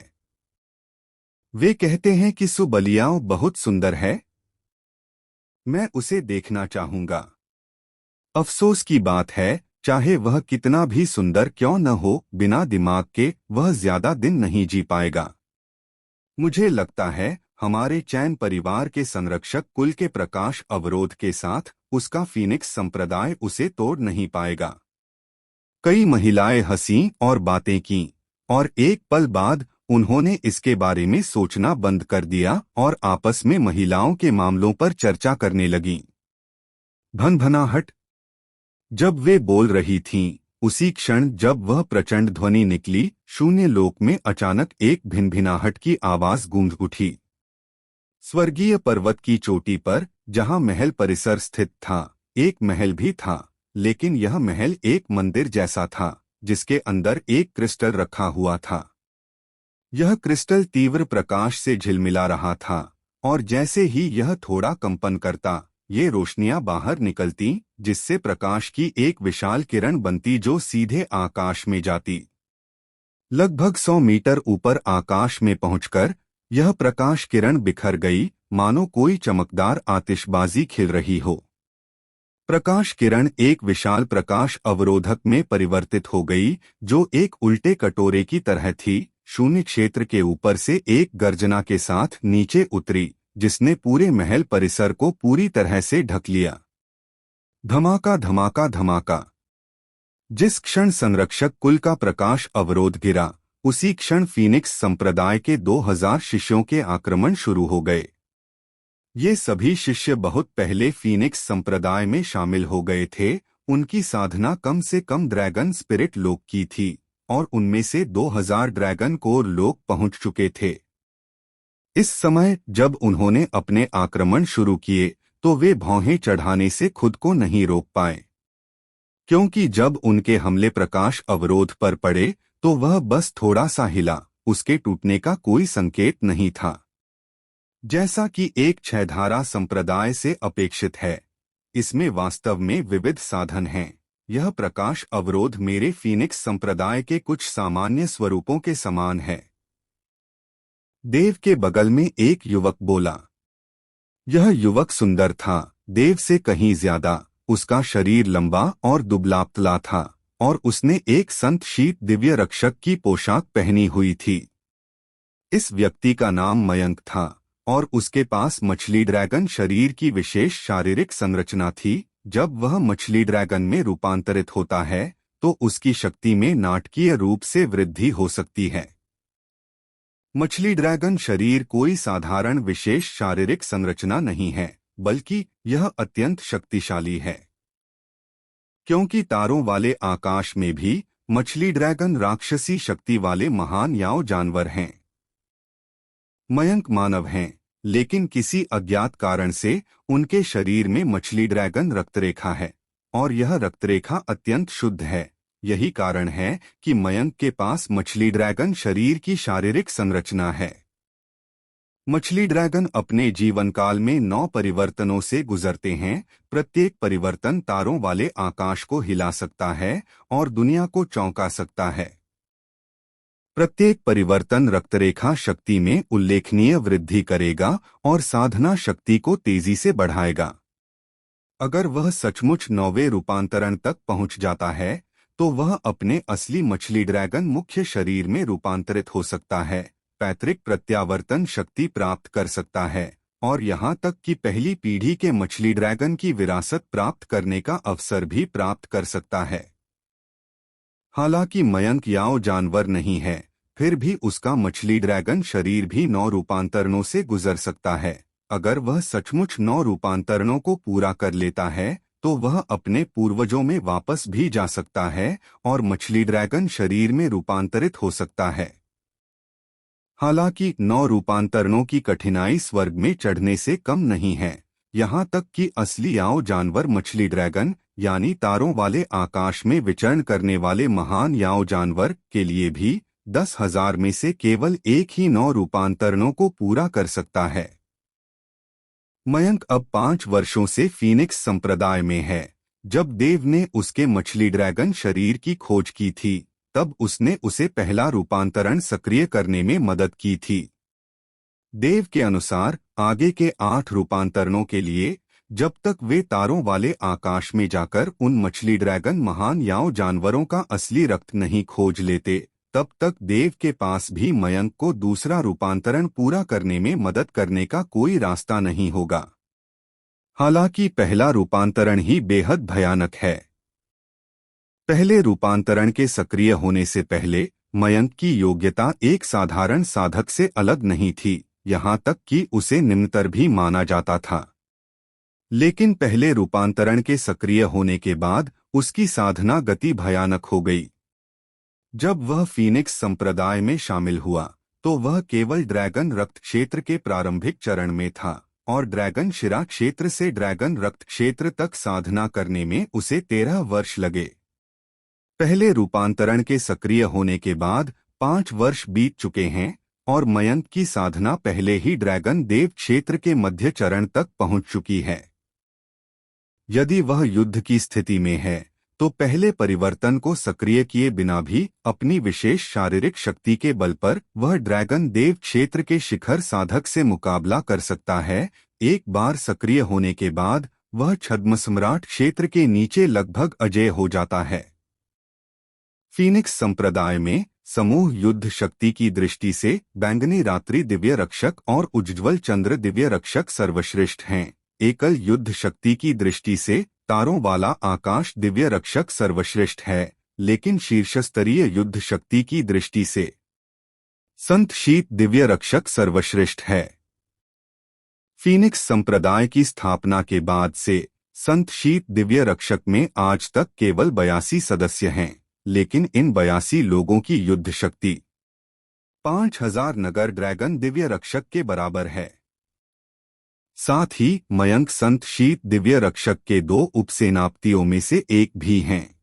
वे कहते हैं कि सुबलियाओ बहुत सुंदर है। मैं उसे देखना चाहूंगा। अफसोस की बात है, चाहे वह कितना भी सुंदर क्यों न हो, बिना दिमाग के वह ज्यादा दिन नहीं जी पाएगा। मुझे लगता है हमारे चैन परिवार के संरक्षक कुल के प्रकाश अवरोध के साथ उसका फीनिक्स संप्रदाय उसे तोड़ नहीं पाएगा। कई महिलाएं हंसीं और बातें कीं, और एक पल बाद उन्होंने इसके बारे में सोचना बंद कर दिया और आपस में महिलाओं के मामलों पर चर्चा करने लगीं। भनभनाहट। जब वे बोल रही थीं, उसी क्षण जब वह प्रचंड ध्वनि निकली, शून्य लोक में अचानक एक भिनभिनाहट की आवाज गूंज उठी। स्वर्गीय पर्वत की चोटी पर, जहां महल परिसर स्थित था, एक महल भी था, लेकिन यह महल एक मंदिर जैसा था, जिसके अंदर एक क्रिस्टल रखा हुआ था। यह क्रिस्टल तीव्र प्रकाश से झिलमिला रहा था, और जैसे ही यह थोड़ा कंपन करता, ये रोशनियां बाहर निकलती, जिससे प्रकाश की एक विशाल किरण बनती जो सीधे आकाश में जाती। लगभग 100 मीटर ऊपर आकाश में पहुंचकर यह प्रकाश किरण बिखर गई, मानो कोई चमकदार आतिशबाजी खिल रही हो। प्रकाश किरण एक विशाल प्रकाश अवरोधक में परिवर्तित हो गई, जो एक उल्टे कटोरे की तरह थी। शून्य क्षेत्र के ऊपर से एक गर्जना के साथ नीचे उतरी, जिसने पूरे महल परिसर को पूरी तरह से ढक लिया। धमाका धमाका धमाका। जिस क्षण संरक्षक कुल का प्रकाश अवरोध गिरा, उसी क्षण फीनिक्स संप्रदाय के 2000 शिष्यों के आक्रमण शुरू हो गए। ये सभी शिष्य बहुत पहले फीनिक्स संप्रदाय में शामिल हो गए थे। उनकी साधना कम से कम ड्रैगन स्पिरिट लोक की थी, और उनमें से 2000 ड्रैगन कोर लोक पहुंच चुके थे। इस समय जब उन्होंने अपने आक्रमण शुरू किए तो वे भौहें चढ़ाने से खुद को नहीं रोक पाए, क्योंकि जब उनके हमले प्रकाश अवरोध पर पड़े तो वह बस थोड़ा सा हिला उसके टूटने का कोई संकेत नहीं था। जैसा कि एक छहधारा संप्रदाय से अपेक्षित है, इसमें वास्तव में विविध साधन हैं। यह प्रकाश अवरोध मेरे फीनिक्स संप्रदाय के कुछ सामान्य स्वरूपों के समान है। देव के बगल में एक युवक बोला। यह युवक सुंदर था, देव से कहीं ज्यादा। उसका शरीर लंबा और दुबला-पतला था और उसने एक संत शीत दिव्य रक्षक की पोशाक पहनी हुई थी। इस व्यक्ति का नाम मयंक था और उसके पास मछली ड्रैगन शरीर की विशेष शारीरिक संरचना थी। जब वह मछली ड्रैगन में रूपांतरित होता है तो उसकी शक्ति में नाटकीय रूप से वृद्धि हो सकती है। मछली ड्रैगन शरीर कोई साधारण विशेष शारीरिक संरचना नहीं है, बल्कि यह अत्यंत शक्तिशाली है। क्योंकि तारों वाले आकाश में भी मछली ड्रैगन राक्षसी शक्ति वाले महान याओ जानवर हैं। मयंक मानव हैं, लेकिन किसी अज्ञात कारण से उनके शरीर में मछली ड्रैगन रक्तरेखा है और यह रक्तरेखा अत्यंत शुद्ध है। यही कारण है कि मयंक के पास मछली ड्रैगन शरीर की शारीरिक संरचना है। मछली ड्रैगन अपने जीवन काल में 9 परिवर्तनों से गुजरते हैं। प्रत्येक परिवर्तन तारों वाले आकाश को हिला सकता है और दुनिया को चौंका सकता है। प्रत्येक परिवर्तन रक्तरेखा शक्ति में उल्लेखनीय वृद्धि करेगा और साधना शक्ति को तेजी से बढ़ाएगा। अगर वह सचमुच 9वें रूपांतरण तक पहुंच जाता है तो वह अपने असली मछली ड्रैगन मुख्य शरीर में रूपांतरित हो सकता है, पैतृक प्रत्यावर्तन शक्ति प्राप्त कर सकता है और यहाँ तक कि पहली पीढ़ी के मछली ड्रैगन की विरासत प्राप्त करने का अवसर भी प्राप्त कर सकता है। हालांकि मयंक याओ जानवर नहीं है, फिर भी उसका मछली ड्रैगन शरीर भी 9 रूपांतरणों से गुजर सकता है। अगर वह सचमुच 9 रूपांतरणों को पूरा कर लेता है तो वह अपने पूर्वजों में वापस भी जा सकता है और मछली ड्रैगन शरीर में रूपांतरित हो सकता है। हालांकि 9 रूपांतरणों की कठिनाई स्वर्ग में चढ़ने से कम नहीं है। यहाँ तक कि असली याओ जानवर मछली ड्रैगन यानी तारों वाले आकाश में विचरण करने वाले महान याओ जानवर के लिए भी 10,000 में से केवल एक ही 9 रूपांतरणों को पूरा कर सकता है। मयंक अब 5 वर्षों से फीनिक्स संप्रदाय में है। जब देव ने उसके मछली ड्रैगन शरीर की खोज की थी तब उसने उसे पहला रूपांतरण सक्रिय करने में मदद की थी। देव के अनुसार आगे के 8 रूपांतरणों के लिए जब तक वे तारों वाले आकाश में जाकर उन मछली ड्रैगन महान याओ जानवरों का असली रक्त नहीं खोज लेते, तब तक देव के पास भी मयंक को दूसरा रूपांतरण पूरा करने में मदद करने का कोई रास्ता नहीं होगा। हालांकि पहला रूपांतरण ही बेहद भयानक है। पहले रूपांतरण के सक्रिय होने से पहले मयंक की योग्यता एक साधारण साधक से अलग नहीं थी, यहाँ तक कि उसे निम्नतर भी माना जाता था। लेकिन पहले रूपांतरण के सक्रिय होने के बाद उसकी साधना गति भयानक हो गई। जब वह फीनिक्स संप्रदाय में शामिल हुआ तो वह केवल ड्रैगन रक्त क्षेत्र के प्रारंभिक चरण में था और ड्रैगन शिरा क्षेत्र से ड्रैगन रक्त क्षेत्र तक साधना करने में उसे 13 वर्ष लगे। पहले रूपांतरण के सक्रिय होने के बाद 5 वर्ष बीत चुके हैं और मयंक की साधना पहले ही ड्रैगन देव क्षेत्र के मध्य चरण तक पहुंच चुकी है। यदि वह युद्ध की स्थिति में है तो पहले परिवर्तन को सक्रिय किए बिना भी अपनी विशेष शारीरिक शक्ति के बल पर वह ड्रैगन देव क्षेत्र के शिखर साधक से मुकाबला कर सकता है। एक बार सक्रिय होने के बाद वह छद्म सम्राट क्षेत्र के नीचे लगभग अजेय हो जाता है। फीनिक्स संप्रदाय में समूह युद्ध शक्ति की दृष्टि से बैंगनी रात्रि दिव्य रक्षक और उज्ज्वल चंद्र दिव्य रक्षक सर्वश्रेष्ठ हैं। एकल युद्ध शक्ति की दृष्टि से तारों वाला आकाश दिव्य रक्षक सर्वश्रेष्ठ है, लेकिन शीर्षस्तरीय युद्ध शक्ति की दृष्टि से संत शीत दिव्य रक्षक सर्वश्रेष्ठ है। फीनिक्स संप्रदाय की स्थापना के बाद से संत शीत दिव्य रक्षक में आज तक केवल 82 सदस्य हैं, लेकिन इन 82 लोगों की युद्ध शक्ति 5000 नगर ड्रैगन दिव्य रक्षक के बराबर है। साथ ही मयंक संत शीत दिव्य रक्षक के 2 उपसेनापतियों में से एक भी हैं।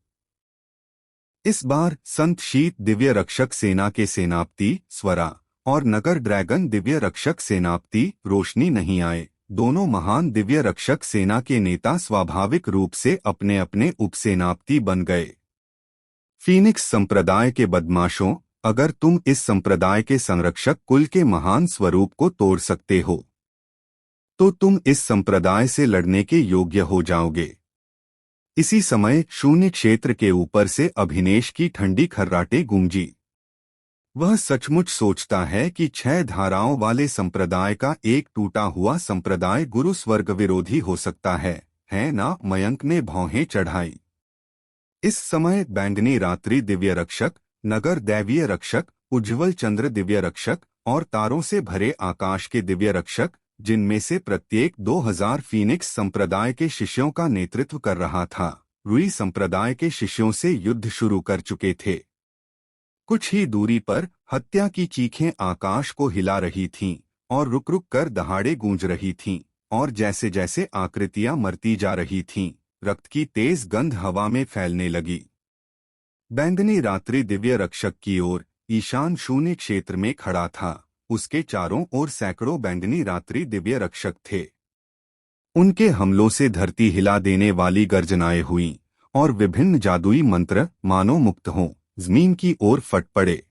इस बार संत शीत दिव्य रक्षक सेना के सेनापति स्वरा और नगर ड्रैगन दिव्य रक्षक सेनापति रोशनी नहीं आए। दोनों महान दिव्य रक्षक सेना के नेता स्वाभाविक रूप से अपने अपने उपसेनापति बन गए। फीनिक्स संप्रदाय के बदमाशों, अगर तुम इस संप्रदाय के संरक्षक कुल के महान स्वरूप को तोड़ सकते हो तो तुम इस संप्रदाय से लड़ने के योग्य हो जाओगे। इसी समय शून्य क्षेत्र के ऊपर से अभिनेश की ठंडी खर्राटें गूंजी। वह सचमुच सोचता है कि 6 धाराओं वाले संप्रदाय का एक टूटा हुआ संप्रदाय गुरु स्वर्ग विरोधी हो सकता है ना? मयंक ने भौहें चढ़ाई। इस समय बैंगनी रात्रि दिव्य रक्षक, नगर दैवीय रक्षक, उज्ज्वल चंद्र दिव्य रक्षक और तारों से भरे आकाश के दिव्य रक्षक, जिनमें से प्रत्येक 2000 फीनिक्स संप्रदाय के शिष्यों का नेतृत्व कर रहा था, रुई संप्रदाय के शिष्यों से युद्ध शुरू कर चुके थे। कुछ ही दूरी पर हत्या की चीखें आकाश को हिला रही थीं और रुक रुक कर दहाड़े गूंज रही थीं, और जैसे जैसे आकृतियां मरती जा रही थीं, रक्त की तेज गंध हवा में फैलने लगी। बैंगनी रात्रि दिव्य रक्षक की ओर ईशान शून्य क्षेत्र में खड़ा था। उसके चारों ओर सैकड़ों बैंगनी रात्रि दिव्य रक्षक थे। उनके हमलों से धरती हिला देने वाली गर्जनाएं हुईं और विभिन्न जादुई मंत्र मानो मुक्त हों जमीन की ओर फट पड़े।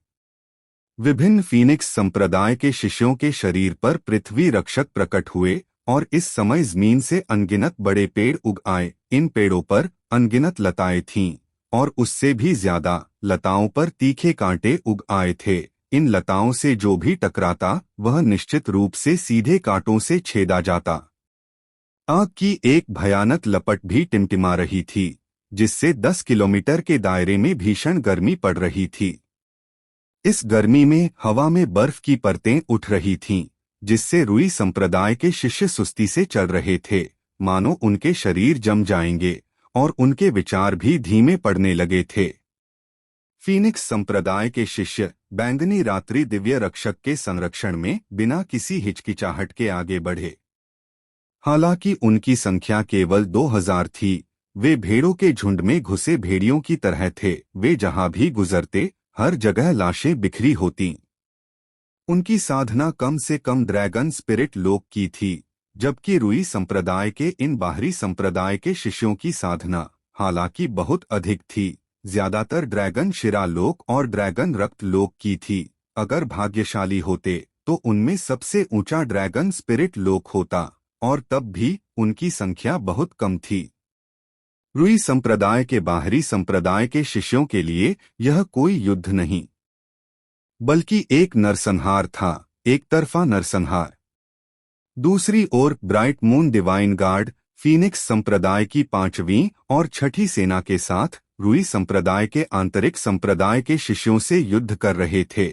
विभिन्न फीनिक्स संप्रदाय के शिष्यों के शरीर पर पृथ्वी रक्षक प्रकट हुए और इस समय जमीन से अनगिनत बड़े पेड़ उग आए। इन पेड़ों पर अनगिनत लताएं थीं और उससे भी ज्यादा लताओं पर तीखे कांटे उग आए थे। इन लताओं से जो भी टकराता वह निश्चित रूप से सीधे कांटों से छेदा जाता। आग की एक भयानक लपट भी टिमटिमा रही थी, जिससे 10 किलोमीटर के दायरे में भीषण गर्मी पड़ रही थी। इस गर्मी में हवा में बर्फ की परतें उठ रही थीं, जिससे रुई संप्रदाय के शिष्य सुस्ती से चल रहे थे, मानो उनके शरीर जम जाएंगे, और उनके विचार भी धीमे पड़ने लगे थे। फीनिक्स संप्रदाय के शिष्य बैंगनी रात्रि दिव्य रक्षक के संरक्षण में बिना किसी हिचकिचाहट के आगे बढ़े। हालांकि उनकी संख्या केवल 2000 थी, वे भेड़ों के झुंड में घुसे भेड़ियों की तरह थे। वे जहां भी गुजरते हर जगह लाशें बिखरी होतीं। उनकी साधना कम से कम ड्रैगन स्पिरिट लोक की थी, जबकि रुई संप्रदाय के इन बाहरी संप्रदाय के शिष्यों की साधना हालांकि बहुत अधिक थी, ज्यादातर ड्रैगन शिरा लोक और ड्रैगन रक्त लोक की थी। अगर भाग्यशाली होते तो उनमें सबसे ऊंचा ड्रैगन स्पिरिट लोक होता, और तब भी उनकी संख्या बहुत कम थी। रुई संप्रदाय के बाहरी संप्रदाय के शिष्यों के लिए यह कोई युद्ध नहीं, बल्कि एक नरसंहार था, एक तरफा नरसंहार। दूसरी ओर bright moon divine guard phoenix संप्रदाय की 5वीं और 6ठी सेना के साथ रुई संप्रदाय के आंतरिक संप्रदाय के शिष्यों से युद्ध कर रहे थे।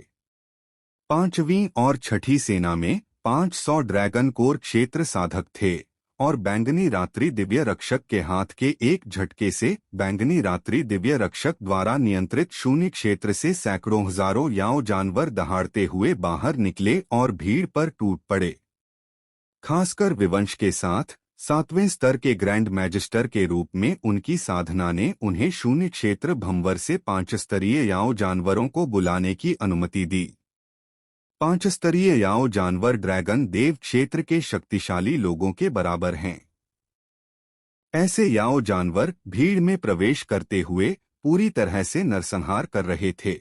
5वीं और 6ठी सेना में 500 ड्रैगन कोर क्षेत्र साधक थे, और बैंगनी रात्रि दिव्य रक्षक के हाथ के एक झटके से बैंगनी रात्रि दिव्य रक्षक द्वारा नियंत्रित शून्य क्षेत्र से सैकड़ों हजारों याओ जानवर दहाड़ते हुए बाहर निकले और भीड़ पर टूट पड़े। खासकर विवंश के साथ 7वें स्तर के ग्रैंड मैजिस्टर के रूप में उनकी साधना ने उन्हें शून्य क्षेत्र भंवर से 5 स्तरीय याओ जानवरों को बुलाने की अनुमति दी। 5 स्तरीय याओ जानवर ड्रैगन देव क्षेत्र के शक्तिशाली लोगों के बराबर हैं। ऐसे याओ जानवर भीड़ में प्रवेश करते हुए पूरी तरह से नरसंहार कर रहे थे।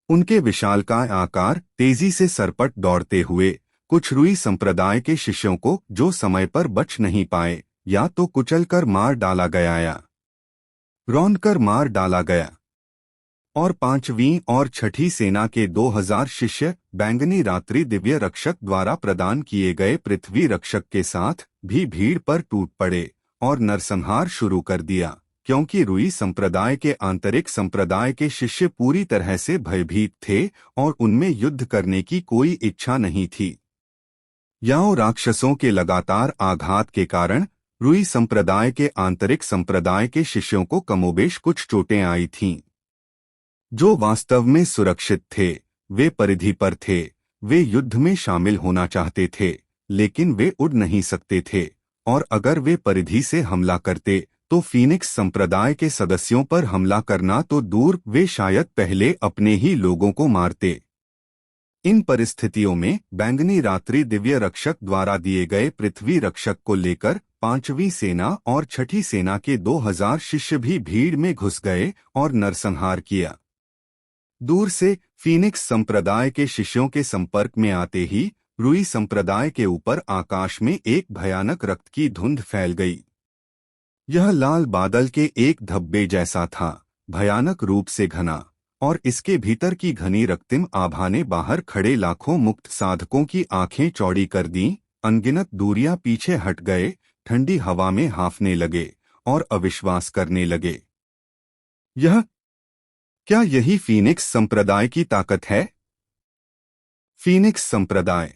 उनके विशालकाय आकार तेजी से सरपट दौड़ते हुए कुछ रुई संप्रदाय के शिष्यों को जो समय पर बच नहीं पाए, या तो कुचलकर मार डाला गया या रौंदकर मार डाला गया, और 5वीं और 6ठी सेना के 2000 शिष्य बैंगनी रात्रि दिव्य रक्षक द्वारा प्रदान किए गए पृथ्वी रक्षक के साथ भी भीड़ पर टूट पड़े और नरसंहार शुरू कर दिया, क्योंकि रुई संप्रदाय के आंतरिक संप्रदाय के शिष्य पूरी तरह से भयभीत थे और उनमें युद्ध करने की कोई इच्छा नहीं थी। याओ राक्षसों के लगातार आघात के कारण रुई संप्रदाय के आंतरिक संप्रदाय के शिष्यों को कमोबेश कुछ चोटें आई थीं। जो वास्तव में सुरक्षित थे वे परिधि पर थे। वे युद्ध में शामिल होना चाहते थे, लेकिन वे उड़ नहीं सकते थे, और अगर वे परिधि से हमला करते तो फीनिक्स संप्रदाय के सदस्यों पर हमला करना तो दूर, वे शायद पहले अपने ही लोगों को मारते। इन परिस्थितियों में बैंगनी रात्रि दिव्य रक्षक द्वारा दिए गए पृथ्वी रक्षक को लेकर 5वीं सेना और 6ठी सेना के 2000 शिष्य भी भीड़ में घुस गए और नरसंहार किया। दूर से फीनिक्स संप्रदाय के शिष्यों के संपर्क में आते ही रुई संप्रदाय के ऊपर आकाश में एक भयानक रक्त की धुंध फैल गई। यह लाल बादल के एक धब्बे जैसा था, भयानक रूप से घना, और इसके भीतर की घनी रक्तिम आभा ने बाहर खड़े लाखों मुक्त साधकों की आंखें चौड़ी कर दीं। अनगिनत दूरियां पीछे हट गए, ठंडी हवा में हाँफने लगे और अविश्वास करने लगे। क्या यही फीनिक्स संप्रदाय की ताकत है? फीनिक्स संप्रदाय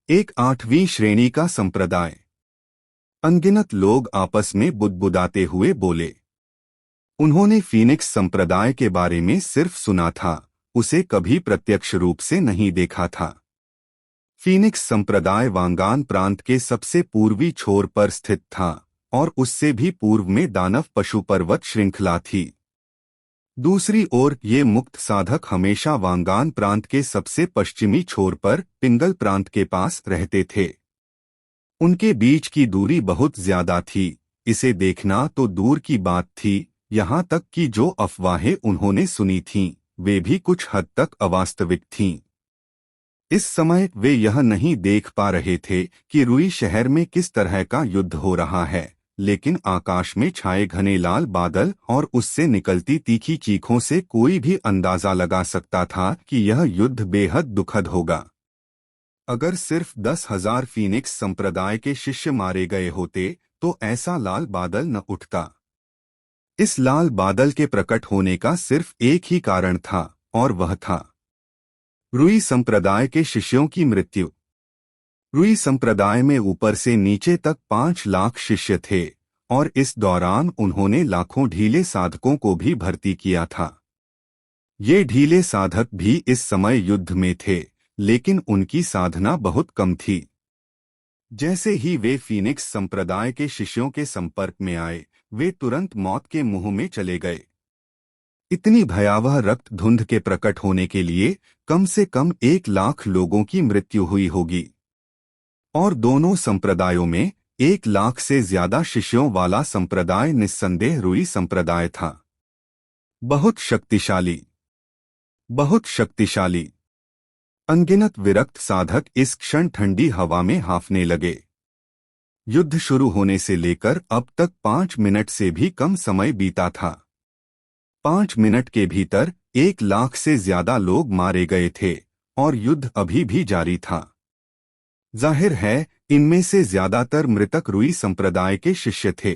एक 8वीं श्रेणी का संप्रदाय। अनगिनत लोग आपस में बुदबुदाते हुए बोले। उन्होंने फीनिक्स संप्रदाय के बारे में सिर्फ सुना था, उसे कभी प्रत्यक्ष रूप से नहीं देखा था। फीनिक्स संप्रदाय वांगान प्रांत के सबसे पूर्वी छोर पर स्थित था और उससे भी पूर्व में दानव पशु पर्वत श्रृंखला थी। दूसरी ओर ये मुक्त साधक हमेशा वांगान प्रांत के सबसे पश्चिमी छोर पर पिंगल प्रांत के पास रहते थे। उनके बीच की दूरी बहुत ज्यादा थी, इसे देखना तो दूर की बात थी। यहाँ तक कि जो अफवाहें उन्होंने सुनी थीं, वे भी कुछ हद तक अवास्तविक थीं। इस समय वे यह नहीं देख पा रहे थे कि रुई शहर में किस तरह का युद्ध हो रहा है, लेकिन आकाश में छाए घने लाल बादल और उससे निकलती तीखी चीखों से कोई भी अंदाजा लगा सकता था कि यह युद्ध बेहद दुखद होगा। अगर सिर्फ 10,000 फीनिक्स संप्रदाय के शिष्य मारे गए होते तो ऐसा लाल बादल न उठता। इस लाल बादल के प्रकट होने का सिर्फ एक ही कारण था, और वह था रुई संप्रदाय के शिष्यों की मृत्यु। रुई संप्रदाय में ऊपर से नीचे तक 5 लाख शिष्य थे और इस दौरान उन्होंने लाखों ढीले साधकों को भी भर्ती किया था। ये ढीले साधक भी इस समय युद्ध में थे, लेकिन उनकी साधना बहुत कम थी। जैसे ही वे फीनिक्स संप्रदाय के शिष्यों के संपर्क में आए, वे तुरंत मौत के मुंह में चले गए। इतनी भयावह रक्त धुंध के प्रकट होने के लिए कम से कम 1 लाख लोगों की मृत्यु हुई होगी, और दोनों संप्रदायों में 1 लाख से ज्यादा शिष्यों वाला संप्रदाय निस्संदेह रुई संप्रदाय था। बहुत शक्तिशाली, बहुत शक्तिशाली। अनगिनत विरक्त साधक इस क्षण ठंडी हवा में हाँफने लगे। युद्ध शुरू होने से लेकर अब तक 5 मिनट से भी कम समय बीता था। 5 मिनट के भीतर 1 लाख से ज्यादा लोग मारे गए थे और युद्ध अभी भी जारी था। जाहिर है इनमें से ज्यादातर मृतक रुई संप्रदाय के शिष्य थे।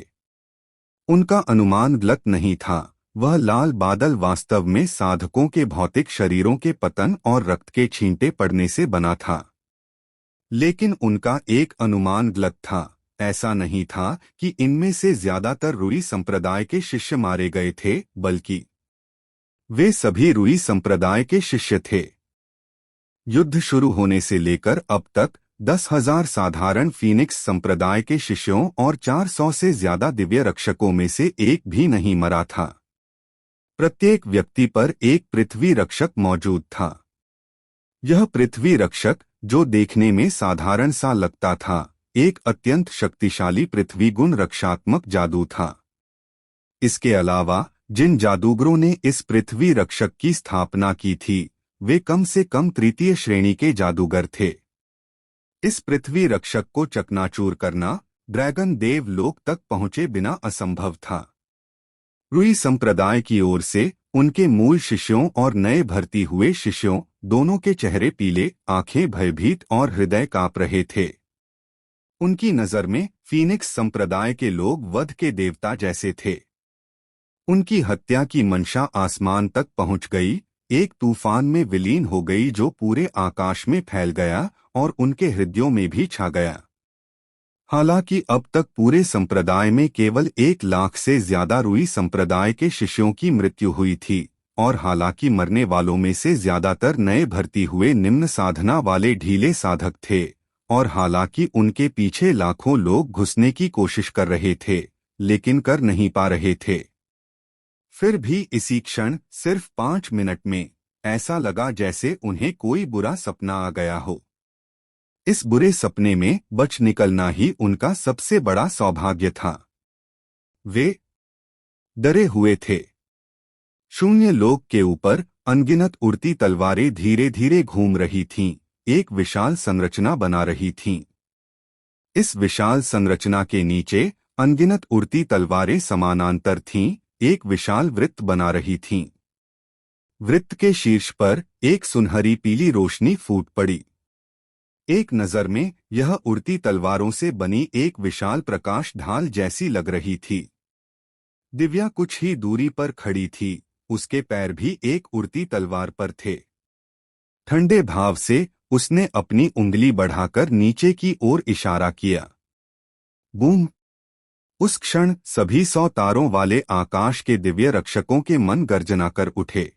उनका अनुमान गलत नहीं था, वह लाल बादल वास्तव में साधकों के भौतिक शरीरों के पतन और रक्त के छींटे पड़ने से बना था। लेकिन उनका एक अनुमान गलत था। ऐसा नहीं था कि इनमें से ज्यादातर रुई संप्रदाय के शिष्य मारे गए थे, बल्कि वे सभी रुई संप्रदाय के शिष्य थे। युद्ध शुरू होने से लेकर अब तक 10,000 साधारण फीनिक्स संप्रदाय के शिष्यों और 400 से ज्यादा दिव्य रक्षकों में से एक भी नहीं मरा था। प्रत्येक व्यक्ति पर एक पृथ्वी रक्षक मौजूद था। यह पृथ्वी रक्षक, जो देखने में साधारण सा लगता था, एक अत्यंत शक्तिशाली पृथ्वी गुण रक्षात्मक जादू था। इसके अलावा जिन जादूगरों ने इस पृथ्वी रक्षक की स्थापना की थी, वे कम से कम तृतीय श्रेणी के जादूगर थे। इस पृथ्वी रक्षक को चकनाचूर करना ड्रैगन देव लोक तक पहुंचे बिना असंभव था। रुई संप्रदाय की ओर से उनके मूल शिष्यों और नए भर्ती हुए शिष्यों दोनों के चेहरे पीले, आंखें भयभीत और हृदय कांप रहे थे। उनकी नजर में फीनिक्स संप्रदाय के लोग वध के देवता जैसे थे। उनकी हत्या की मंशा आसमान तक पहुंच गई, एक तूफान में विलीन हो गई जो पूरे आकाश में फैल गया और उनके हृदयों में भी छा गया। हालांकि अब तक पूरे संप्रदाय में केवल 1 लाख से ज्यादा रुई संप्रदाय के शिष्यों की मृत्यु हुई थी, और हालांकि मरने वालों में से ज्यादातर नए भर्ती हुए निम्न साधना वाले ढीले साधक थे, और हालांकि उनके पीछे लाखों लोग घुसने की कोशिश कर रहे थे, लेकिन कर नहीं पा रहे थे। फिर भी इसी क्षण सिर्फ 5 मिनट में ऐसा लगा जैसे उन्हें कोई बुरा सपना आ गया हो। इस बुरे सपने में बच निकलना ही उनका सबसे बड़ा सौभाग्य था। वे डरे हुए थे। शून्य लोक के ऊपर अनगिनत उड़ती तलवारें धीरे धीरे घूम रही थीं, एक विशाल संरचना बना रही थीं। इस विशाल संरचना के नीचे अनगिनत उड़ती तलवारें समानांतर थीं, एक विशाल वृत्त बना रही थीं। वृत्त के शीर्ष पर एक सुनहरी पीली रोशनी फूट पड़ी। एक नजर में यह उड़ती तलवारों से बनी एक विशाल प्रकाश ढाल जैसी लग रही थी। दिव्या कुछ ही दूरी पर खड़ी थी, उसके पैर भी एक उड़ती तलवार पर थे। ठंडे भाव से उसने अपनी उंगली बढ़ाकर नीचे की ओर इशारा किया। बूम! उस क्षण सभी 100 तारों वाले आकाश के दिव्य रक्षकों के मन गर्जना कर उठे।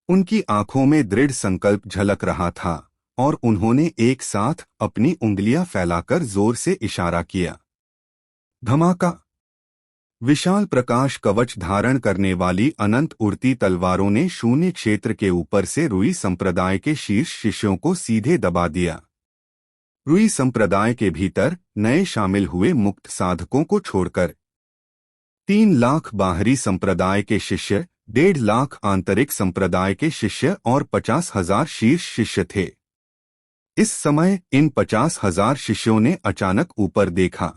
उनकी आंखों में दृढ़ संकल्प झलक रहा था और उन्होंने एक साथ अपनी उंगलियां फैलाकर जोर से इशारा किया। धमाका! विशाल प्रकाश कवच धारण करने वाली अनंत उड़ती तलवारों ने शून्य क्षेत्र के ऊपर से रुई संप्रदाय के शीर्ष शिष्यों को सीधे दबा दिया। रुई संप्रदाय के भीतर नए शामिल हुए मुक्त साधकों को छोड़कर 3 लाख बाहरी संप्रदाय के शिष्य, 1.5 लाख आंतरिक संप्रदाय के शिष्य और 50,000 शीर्ष शिष्य थे। इस समय इन 50,000 शिष्यों ने अचानक ऊपर देखा।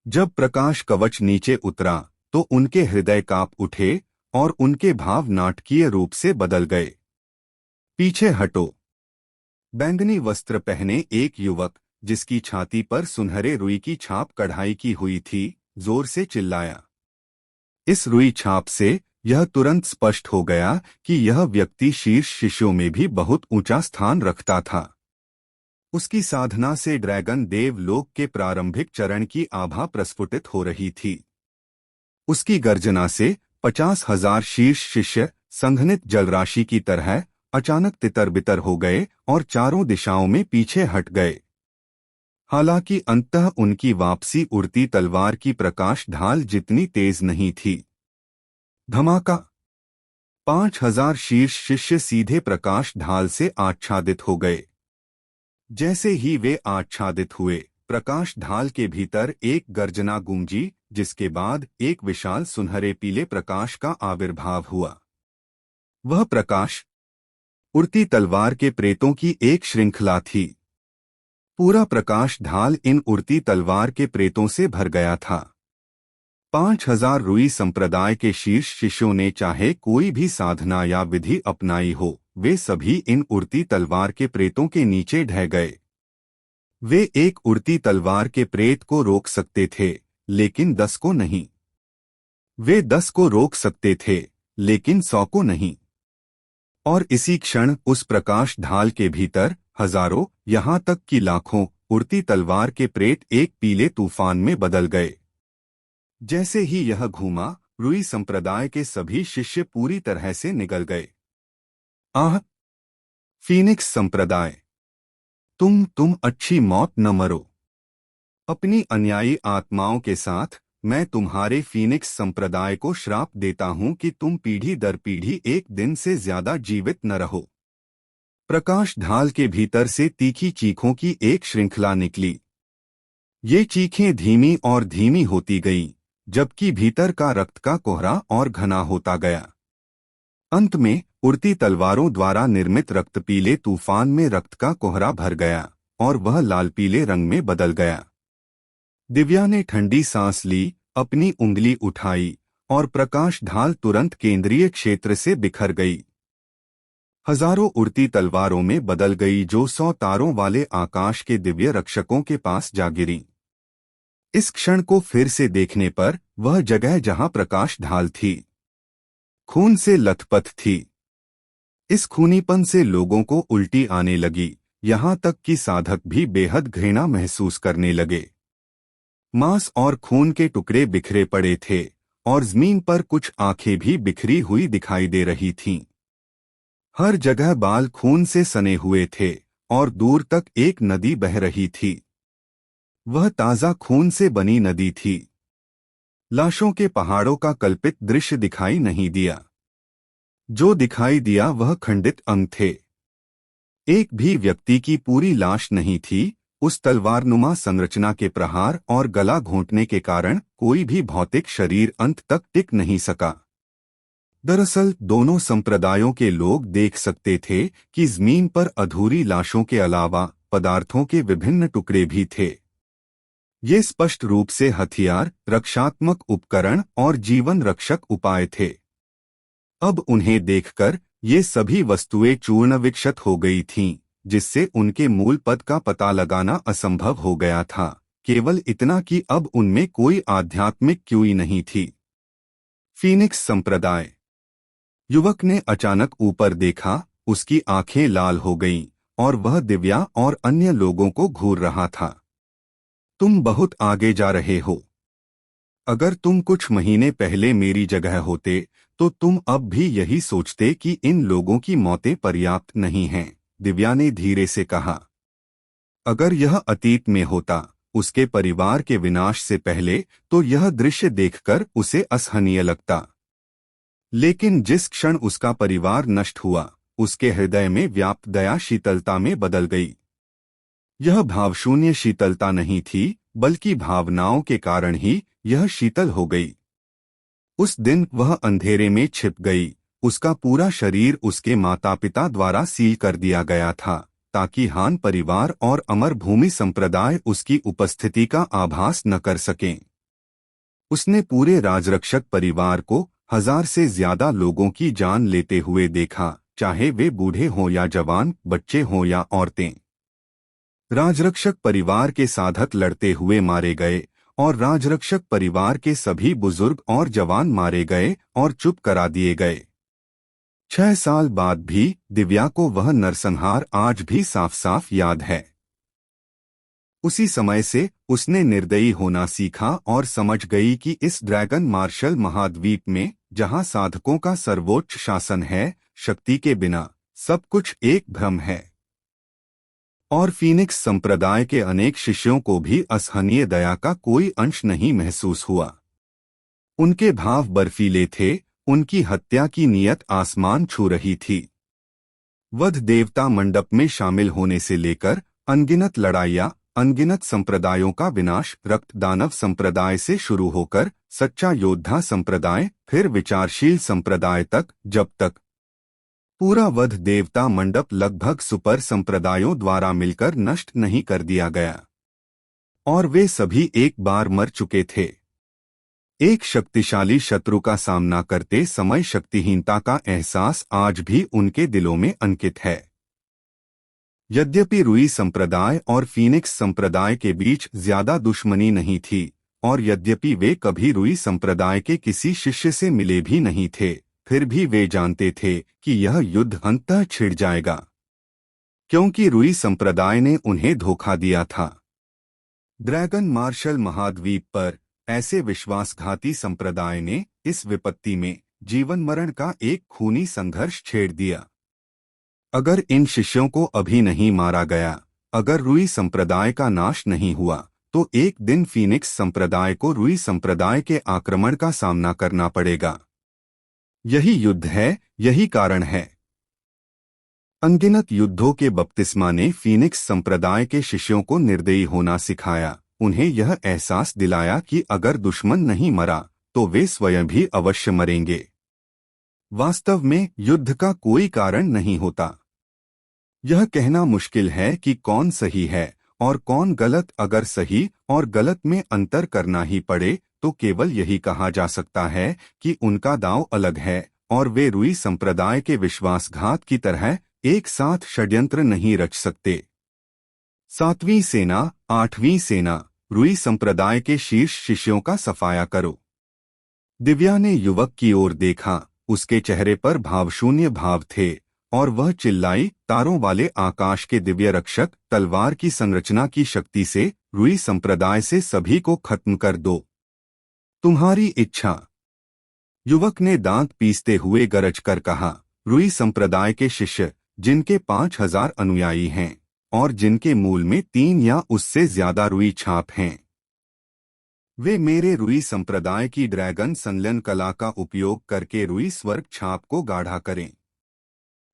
जब प्रकाश कवच नीचे उतरा तो उनके हृदय कांप उठे और उनके भाव नाटकीय रूप से बदल गए। पीछे हटो! बैंगनी वस्त्र पहने एक युवक, जिसकी छाती पर सुनहरे रुई की छाप कढ़ाई की हुई थी, जोर से चिल्लाया। इस रुई छाप से यह तुरंत स्पष्ट हो गया कि यह व्यक्ति शीर्ष शिष्यों में भी बहुत ऊंचा स्थान रखता था। उसकी साधना से ड्रैगन देव लोक के प्रारंभिक चरण की आभा प्रस्फुटित हो रही थी। उसकी गर्जना से 50,000 शीर्ष शिष्य संघनित जलराशि की तरह अचानक तितर-बितर हो गए और चारों दिशाओं में पीछे हट गए। हालांकि अंततः उनकी वापसी उड़ती तलवार की प्रकाश ढाल जितनी तेज नहीं थी। धमाका! 5,000 शीर्ष शिष्य सीधे प्रकाश ढाल से आच्छादित हो गए। जैसे ही वे आच्छादित हुए, प्रकाश ढाल के भीतर एक गर्जना गूंजी, जिसके बाद एक विशाल सुनहरे पीले प्रकाश का आविर्भाव हुआ। वह प्रकाश उड़ती तलवार के प्रेतों की एक श्रृंखला थी। पूरा प्रकाश ढाल इन उड़ती तलवार के प्रेतों से भर गया था। 5,000 रुई संप्रदाय के शीर्ष शिष्यों ने चाहे कोई भी साधना या विधि अपनाई हो, वे सभी इन उड़ती तलवार के प्रेतों के नीचे ढह गए। वे एक उड़ती तलवार के प्रेत को रोक सकते थे, लेकिन 10 को नहीं। वे 10 को रोक सकते थे, लेकिन 100 को नहीं। और इसी क्षण उस प्रकाश ढाल के भीतर हजारों, यहां तक कि लाखों उड़ती तलवार के प्रेत एक पीले तूफान में बदल गए। जैसे ही यह घूमा, रुई संप्रदाय के सभी शिष्य पूरी तरह से निगल गए। आह! फीनिक्स संप्रदाय, तुम अच्छी मौत न मरो। अपनी अन्यायी आत्माओं के साथ मैं तुम्हारे फीनिक्स संप्रदाय को श्राप देता हूं कि तुम पीढ़ी दर पीढ़ी एक दिन से ज्यादा जीवित न रहो। प्रकाश ढाल के भीतर से तीखी चीखों की एक श्रृंखला निकली। ये चीखें धीमी और धीमी होती गईं, जबकि भीतर का रक्त का कोहरा और घना होता गया। अंत में उड़ती तलवारों द्वारा निर्मित रक्त पीले तूफान में रक्त का कोहरा भर गया और वह लाल पीले रंग में बदल गया। दिव्या ने ठंडी सांस ली, अपनी उंगली उठाई और प्रकाश ढाल तुरंत केंद्रीय क्षेत्र से बिखर गई। हजारों उड़ती तलवारों में बदल गई, जो 100 तारों वाले आकाश के दिव्य रक्षकों के पास जा गिरी। इस क्षण को फिर से देखने पर वह जगह जहां प्रकाश ढाल थी, खून से लथपथ थी। इस खूनीपन से लोगों को उल्टी आने लगी, यहां तक कि साधक भी बेहद घृणा महसूस करने लगे। मांस और खून के टुकड़े बिखरे पड़े थे और जमीन पर कुछ आंखें भी बिखरी हुई दिखाई दे रही थीं। हर जगह बाल खून से सने हुए थे और दूर तक एक नदी बह रही थी। वह ताज़ा खून से बनी नदी थी। लाशों के पहाड़ों का कल्पित दृश्य दिखाई नहीं दिया। जो दिखाई दिया वह खंडित अंग थे। एक भी व्यक्ति की पूरी लाश नहीं थी। उस तलवारनुमा संरचना के प्रहार और गला घोंटने के कारण कोई भी भौतिक शरीर अंत तक टिक नहीं सका। दरअसल दोनों संप्रदायों के लोग देख सकते थे कि जमीन पर अधूरी लाशों के अलावा पदार्थों के विभिन्न टुकड़े भी थे। ये स्पष्ट रूप से हथियार, रक्षात्मक उपकरण और जीवन रक्षक उपाय थे। अब उन्हें देखकर ये सभी वस्तुएं चूर्ण विक्षत हो गई थीं, जिससे उनके मूल पद का पता लगाना असंभव हो गया था। केवल इतना कि अब उनमें कोई आध्यात्मिक क्यूई नहीं थी। फीनिक्स संप्रदाय। युवक ने अचानक ऊपर देखा, उसकी आंखें लाल हो गईं और वह दिव्या और अन्य लोगों को घूर रहा था। तुम बहुत आगे जा रहे हो। अगर तुम कुछ महीने पहले मेरी जगह होते तो तुम अब भी यही सोचते कि इन लोगों की मौतें पर्याप्त नहीं हैं, दिव्या ने धीरे से कहा। अगर यह अतीत में होता, उसके परिवार के विनाश से पहले, तो यह दृश्य देखकर उसे असहनीय लगता। लेकिन जिस क्षण उसका परिवार नष्ट हुआ, उसके हृदय में व्याप्त दया शीतलता में बदल गई। यह भावशून्य शीतलता नहीं थी, बल्कि भावनाओं के कारण ही यह शीतल हो गई। उस दिन वह अंधेरे में छिप गई। उसका पूरा शरीर उसके माता पिता द्वारा सील कर दिया गया था, ताकि हान परिवार और अमर भूमि संप्रदाय उसकी उपस्थिति का आभास न कर सकें। उसने पूरे राजरक्षक परिवार को 1000 से ज्यादा लोगों की जान लेते हुए देखा, चाहे वे बूढ़े हों या जवान, बच्चे हों या औरतें। राजरक्षक परिवार के साधक लड़ते हुए मारे गए और राजरक्षक परिवार के सभी बुजुर्ग और जवान मारे गए और चुप करा दिए गए। 6 साल बाद भी दिव्या को वह नरसंहार आज भी साफ साफ याद है। उसी समय से उसने निर्दयी होना सीखा और समझ गई कि इस ड्रैगन मार्शल महाद्वीप में, जहां साधकों का सर्वोच्च शासन है, शक्ति के बिना सब कुछ एक भ्रम है। और फीनिक्स संप्रदाय के अनेक शिष्यों को भी असहनीय दया का कोई अंश नहीं महसूस हुआ। उनके भाव बर्फीले थे, उनकी हत्या की नियत आसमान छू रही थी। वध देवता मंडप में शामिल होने से लेकर अनगिनत लड़ाइयाँ, अनगिनत संप्रदायों का विनाश, रक्त दानव संप्रदाय से शुरू होकर सच्चा योद्धा संप्रदाय, फिर विचारशील संप्रदाय तक, जब तक पूरा वध देवता मंडप लगभग सुपर संप्रदायों द्वारा मिलकर नष्ट नहीं कर दिया गया। और वे सभी एक बार मर चुके थे। एक शक्तिशाली शत्रु का सामना करते समय शक्तिहीनता का एहसास आज भी उनके दिलों में अंकित है। यद्यपि रुई संप्रदाय और फीनिक्स संप्रदाय के बीच ज्यादा दुश्मनी नहीं थी, और यद्यपि वे कभी रुई संप्रदाय के किसी शिष्य से मिले भी नहीं थे, फिर भी वे जानते थे कि यह युद्ध अंततः छिड़ जाएगा, क्योंकि रुई संप्रदाय ने उन्हें धोखा दिया था। ड्रैगन मार्शल महाद्वीप पर ऐसे विश्वासघाती संप्रदाय ने इस विपत्ति में जीवन मरण का एक खूनी संघर्ष छेड़ दिया। अगर इन शिष्यों को अभी नहीं मारा गया, अगर रुई संप्रदाय का नाश नहीं हुआ, तो एक दिन फीनिक्स संप्रदाय को रुई संप्रदाय के आक्रमण का सामना करना पड़ेगा। यही युद्ध है, यही कारण है। अनगिनत युद्धों के बपतिस्मा ने फीनिक्स संप्रदाय के शिष्यों को निर्दयी होना सिखाया, उन्हें यह एहसास दिलाया कि अगर दुश्मन नहीं मरा तो वे स्वयं भी अवश्य मरेंगे। वास्तव में युद्ध का कोई कारण नहीं होता। यह कहना मुश्किल है कि कौन सही है और कौन गलत। अगर सही और गलत में अंतर करना ही पड़े तो केवल यही कहा जा सकता है कि उनका दांव अलग है और वे रुई संप्रदाय के विश्वासघात की तरह एक साथ षड्यंत्र नहीं रच सकते। 7वीं सेना, 8वीं सेना, रुई संप्रदाय के शीर्ष शिष्यों का सफाया करो। दिव्या ने युवक की ओर देखा, उसके चेहरे पर भावशून्य भाव थे और वह चिल्लाई, तारों वाले आकाश के दिव्य रक्षक, तलवार की संरचना की शक्ति से रुई संप्रदाय से सभी को खत्म कर दो। तुम्हारी इच्छा। युवक ने दांत पीसते हुए गरज कर कहा। रुई संप्रदाय के शिष्य, जिनके 5000 अनुयायी हैं और जिनके मूल में 3 या उससे ज्यादा रुई छाप हैं, वे मेरे रुई संप्रदाय की ड्रैगन संलयन कला का उपयोग करके रुई स्वर्ग छाप को गाढ़ा करें।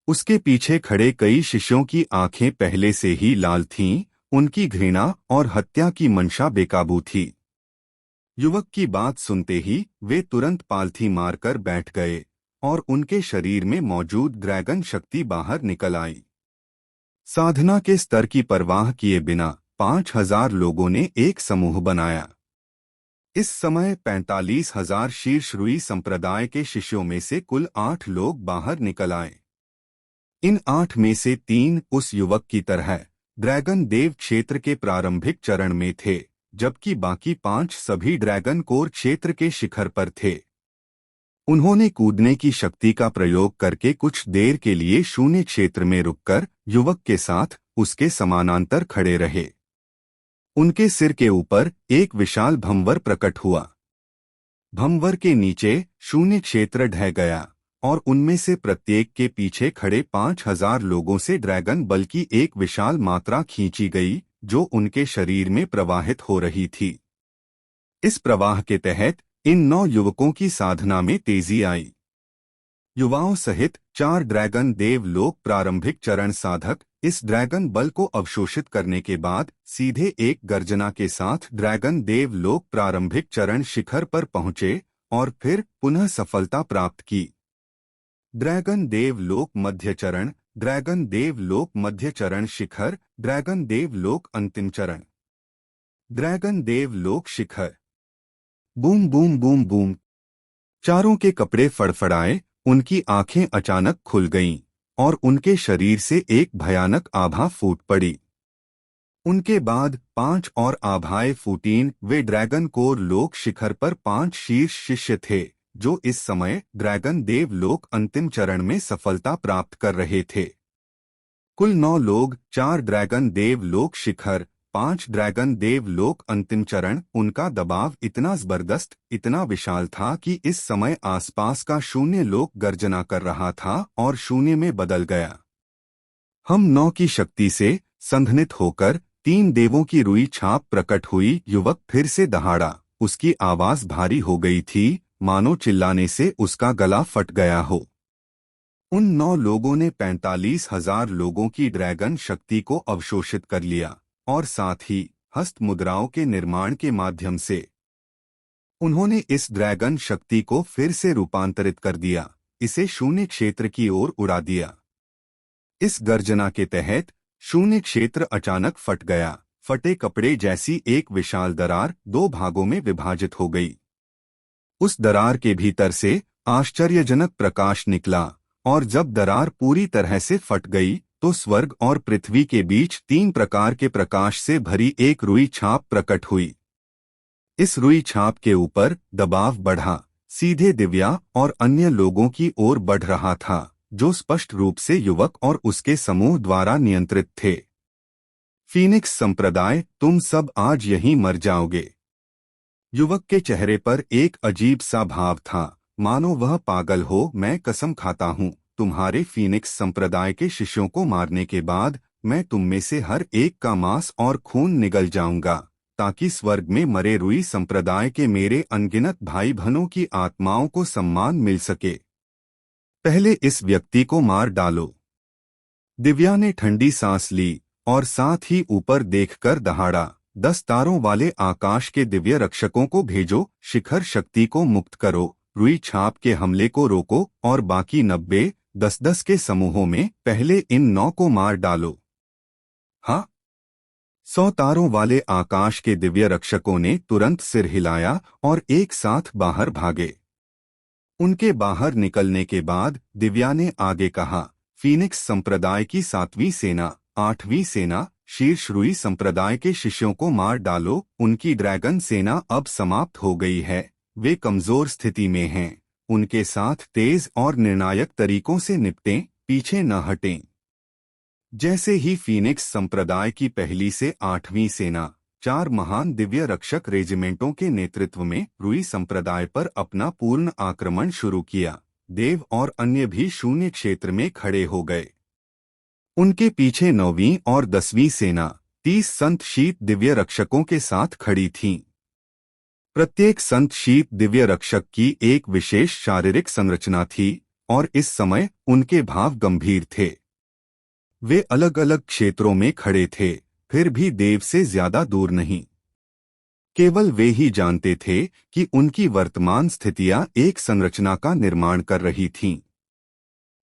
उसके पीछे खड़े कई शिष्यों की आंखें पहले से ही लाल थीं, उनकी घृणा और हत्या की मंशा बेकाबू थी। युवक की बात सुनते ही वे तुरंत पालथी मारकर बैठ गए और उनके शरीर में मौजूद ड्रैगन शक्ति बाहर निकल आई। साधना के स्तर की परवाह किए बिना 5,000 लोगों ने एक समूह बनाया। इस समय 45,000 शीर्ष रुई संप्रदाय के शिष्यों में से कुल 8 लोग बाहर निकल आए। इन 8 में से 3 उस युवक की तरह ड्रैगन देव क्षेत्र के प्रारंभिक चरण में थे, जबकि बाकी 5 सभी ड्रैगन कोर क्षेत्र के शिखर पर थे। उन्होंने कूदने की शक्ति का प्रयोग करके कुछ देर के लिए शून्य क्षेत्र में रुककर युवक के साथ उसके समानांतर खड़े रहे। उनके सिर के ऊपर एक विशाल भंवर प्रकट हुआ। भंवर के नीचे शून्य क्षेत्र ढह गया और उनमें से प्रत्येक के पीछे खड़े 5,000 लोगों से ड्रैगन बल की एक विशाल मात्रा खींची गई, जो उनके शरीर में प्रवाहित हो रही थी। इस प्रवाह के तहत इन 9 युवकों की साधना में तेजी आई। युवाओं सहित 4 ड्रैगन देव लोग प्रारंभिक चरण साधक इस ड्रैगन बल को अवशोषित करने के बाद सीधे एक गर्जना के साथ ड्रैगन देव लोग प्रारंभिक चरण शिखर पर पहुंचे और फिर पुनः सफलता प्राप्त की। ड्रैगन देव लोक मध्य चरण, ड्रैगन देव लोक मध्य चरण शिखर, ड्रैगन देव लोक अंतिम चरण, ड्रैगन देव लोक शिखर। Boom boom boom boom. चारों के कपड़े फड़फड़ाए, उनकी आंखें अचानक खुल गईं और उनके शरीर से एक भयानक आभा फूट पड़ी। उनके बाद 5 और आभाएं फूटीं। वे ड्रैगन कोर लोक शिखर पर 5 शीर्ष शिष्य थे, जो इस समय ड्रैगन देव लोक अंतिम चरण में सफलता प्राप्त कर रहे थे। कुल 9 लोग, 4 ड्रैगन देव लोक शिखर, 5 ड्रैगन देव लोक अंतिम चरण। उनका दबाव इतना जबरदस्त, इतना विशाल था कि इस समय आसपास का शून्य लोक गर्जना कर रहा था और शून्य में बदल गया। हम 9 की शक्ति से संघनित होकर 3 देवों की रुई छाप प्रकट हुई। युवक फिर से दहाड़ा। उसकी आवाज भारी हो गई थी, मानो चिल्लाने से उसका गला फट गया हो। उन 9 लोगों ने 45,000 लोगों की ड्रैगन शक्ति को अवशोषित कर लिया और साथ ही हस्त मुद्राओं के निर्माण के माध्यम से उन्होंने इस ड्रैगन शक्ति को फिर से रूपांतरित कर दिया, इसे शून्य क्षेत्र की ओर उड़ा दिया। इस गर्जना के तहत शून्य क्षेत्र अचानक फट गया। फटे कपड़े जैसी एक विशाल दरार 2 भागों में विभाजित हो गई। उस दरार के भीतर से आश्चर्यजनक प्रकाश निकला और जब दरार पूरी तरह से फट गई तो स्वर्ग और पृथ्वी के बीच 3 प्रकार के प्रकाश से भरी एक रुई छाप प्रकट हुई। इस रुई छाप के ऊपर दबाव बढ़ा, सीधे दिव्या और अन्य लोगों की ओर बढ़ रहा था, जो स्पष्ट रूप से युवक और उसके समूह द्वारा नियंत्रित थे। फीनिक्स संप्रदाय, तुम सब आज यहीं मर जाओगे। युवक के चेहरे पर एक अजीब सा भाव था, मानो वह पागल हो। मैं कसम खाता हूँ, तुम्हारे फीनिक्स संप्रदाय के शिष्यों को मारने के बाद मैं तुम में से हर एक का मांस और खून निगल जाऊंगा, ताकि स्वर्ग में मरे रुई संप्रदाय के मेरे अनगिनत भाई बहनों की आत्माओं को सम्मान मिल सके। पहले इस व्यक्ति को मार डालो। दिव्या ने ठंडी सांस ली और साथ ही ऊपर देखकर दहाड़ा, 10 तारों वाले आकाश के दिव्य रक्षकों को भेजो, शिखर शक्ति को मुक्त करो, रुई छाप के हमले को रोको और बाकी 90 10-10 के समूहों में पहले इन 9 को मार डालो। हाँ। 100 तारों वाले आकाश के दिव्य रक्षकों ने तुरंत सिर हिलाया और एक साथ बाहर भागे। उनके बाहर निकलने के बाद दिव्या ने आगे कहा, फीनिक्स संप्रदाय की 7वीं सेना, 8वीं सेना, शीर्ष रुई संप्रदाय के शिष्यों को मार डालो। उनकी ड्रैगन सेना अब समाप्त हो गई है, वे कमजोर स्थिति में हैं। उनके साथ तेज और निर्णायक तरीकों से निपटें, पीछे न हटें। जैसे ही फीनिक्स संप्रदाय की पहली से 8वीं सेना 4 महान दिव्य रक्षक रेजिमेंटों के नेतृत्व में रुई संप्रदाय पर अपना पूर्ण आक्रमण शुरू किया, देव और अन्य भी शून्य क्षेत्र में खड़े हो गए। उनके पीछे 9वीं और 10वीं सेना 30 संत शीत दिव्य रक्षकों के साथ खड़ी थीं। प्रत्येक संत शीत दिव्य रक्षक की एक विशेष शारीरिक संरचना थी और इस समय उनके भाव गंभीर थे। वे अलग अलग क्षेत्रों में खड़े थे, फिर भी देव से ज्यादा दूर नहीं। केवल वे ही जानते थे कि उनकी वर्तमान स्थितियां एक संरचना का निर्माण कर रही थीं।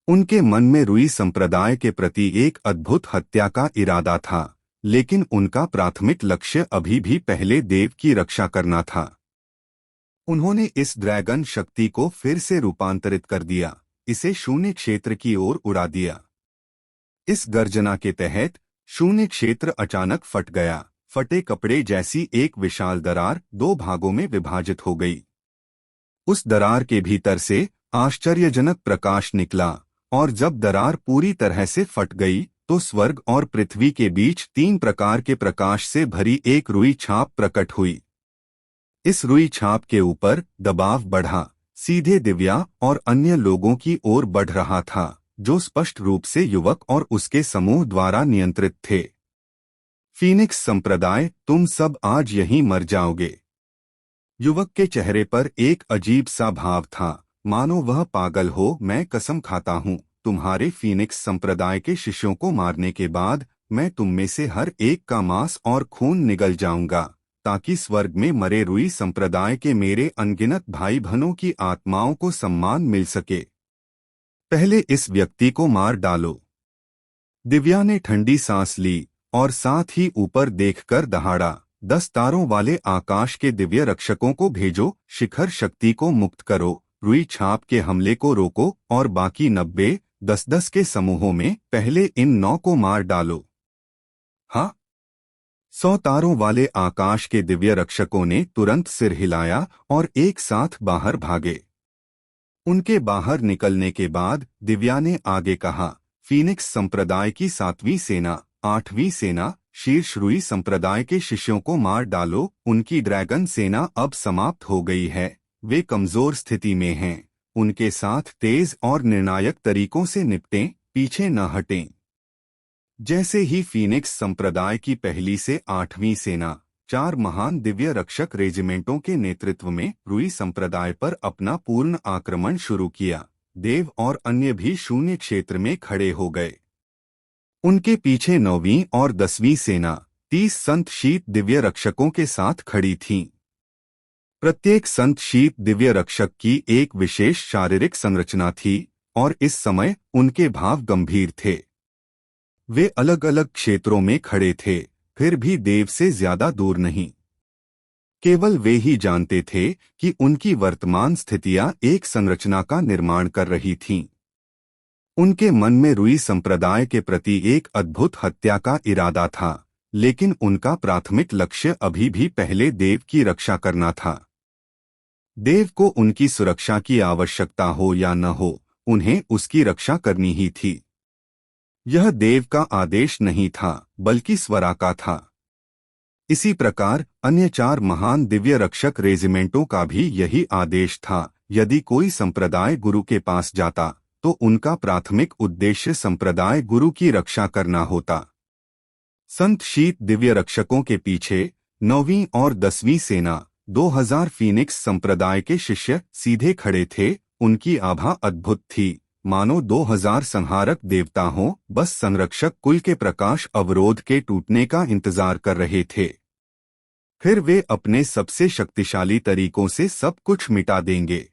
उनके मन में रुई संप्रदाय के प्रति एक अद्भुत हत्या का इरादा था, लेकिन उनका प्राथमिक लक्ष्य अभी भी पहले देव की रक्षा करना था। उन्होंने इस ड्रैगन शक्ति को फिर से रूपांतरित कर दिया, इसे शून्य क्षेत्र की ओर उड़ा दिया। इस गर्जना के तहत शून्य क्षेत्र अचानक फट गया। फटे कपड़े जैसी एक विशाल दरार दो भागों में विभाजित हो गई। उस दरार के भीतर से आश्चर्यजनक प्रकाश निकला, और जब दरार पूरी तरह से फट गई तो स्वर्ग और पृथ्वी के बीच 3 प्रकार के प्रकाश से भरी एक रुई छाप प्रकट हुई। इस रुई छाप के ऊपर दबाव बढ़ा, सीधे दिव्या और अन्य लोगों की ओर बढ़ रहा था, जो स्पष्ट रूप से युवक और उसके समूह द्वारा नियंत्रित थे। फीनिक्स संप्रदाय, तुम सब आज यहीं मर जाओगे। युवक के चेहरे पर एक अजीब सा भाव था, मानो वह पागल हो। मैं कसम खाता हूँ, तुम्हारे फीनिक्स संप्रदाय के शिष्यों को मारने के बाद मैं तुम में से हर एक का मांस और खून निगल जाऊंगा, ताकि स्वर्ग में मरे रुई संप्रदाय के मेरे अनगिनत भाई बहनों की आत्माओं को सम्मान मिल सके। पहले इस व्यक्ति को मार डालो। दिव्या ने ठंडी सांस ली और साथ ही ऊपर देखकर दहाड़ा, 10 तारों वाले आकाश के दिव्य रक्षकों को भेजो, शिखर शक्ति को मुक्त करो, रुई छाप के हमले को रोको और बाकी 90 10-10 के समूहों में पहले इन 9 को मार डालो। हाँ। 100 तारों वाले आकाश के दिव्य रक्षकों ने तुरंत सिर हिलाया और एक साथ बाहर भागे। उनके बाहर निकलने के बाद दिव्या ने आगे कहा, फीनिक्स संप्रदाय की 7वीं सेना, 8वीं सेना, शीर्ष रुई संप्रदाय के शिष्यों को मार डालो। उनकी ड्रैगन सेना अब समाप्त हो गई है, वे कमजोर स्थिति में हैं। उनके साथ तेज और निर्णायक तरीकों से निपटें, पीछे न हटें। जैसे ही फीनिक्स संप्रदाय की पहली से 8वीं सेना 4 महान दिव्य रक्षक रेजिमेंटों के नेतृत्व में रुई संप्रदाय पर अपना पूर्ण आक्रमण शुरू किया, देव और अन्य भी शून्य क्षेत्र में खड़े हो गए। उनके पीछे 9वीं और 10वीं सेना 30 संत शीत दिव्य रक्षकों के साथ खड़ी थीं। प्रत्येक संत शीत दिव्य रक्षक की एक विशेष शारीरिक संरचना थी और इस समय उनके भाव गंभीर थे। वे अलग अलग क्षेत्रों में खड़े थे, फिर भी देव से ज्यादा दूर नहीं। केवल वे ही जानते थे कि उनकी वर्तमान स्थितियां एक संरचना का निर्माण कर रही थीं। उनके मन में रुई संप्रदाय के प्रति एक अद्भुत हत्या का इरादा था, लेकिन उनका प्राथमिक लक्ष्य अभी भी पहले देव की रक्षा करना था। देव को उनकी सुरक्षा की आवश्यकता हो या न हो, उन्हें उसकी रक्षा करनी ही थी। यह देव का आदेश नहीं था, बल्कि स्वरा का था। इसी प्रकार अन्य 4 महान दिव्य रक्षक रेजिमेंटों का भी यही आदेश था। यदि कोई संप्रदाय गुरु के पास जाता तो उनका प्राथमिक उद्देश्य संप्रदाय गुरु की रक्षा करना होता। संत शीत दिव्य रक्षकों के पीछे 9वीं और 10वीं सेना 2000 फीनिक्स संप्रदाय के शिष्य सीधे खड़े थे। उनकी आभा अद्भुत थी, मानो 2000 संहारक देवता हों, बस संरक्षक कुल के प्रकाश अवरोध के टूटने का इंतजार कर रहे थे। फिर वे अपने सबसे शक्तिशाली तरीकों से सब कुछ मिटा देंगे।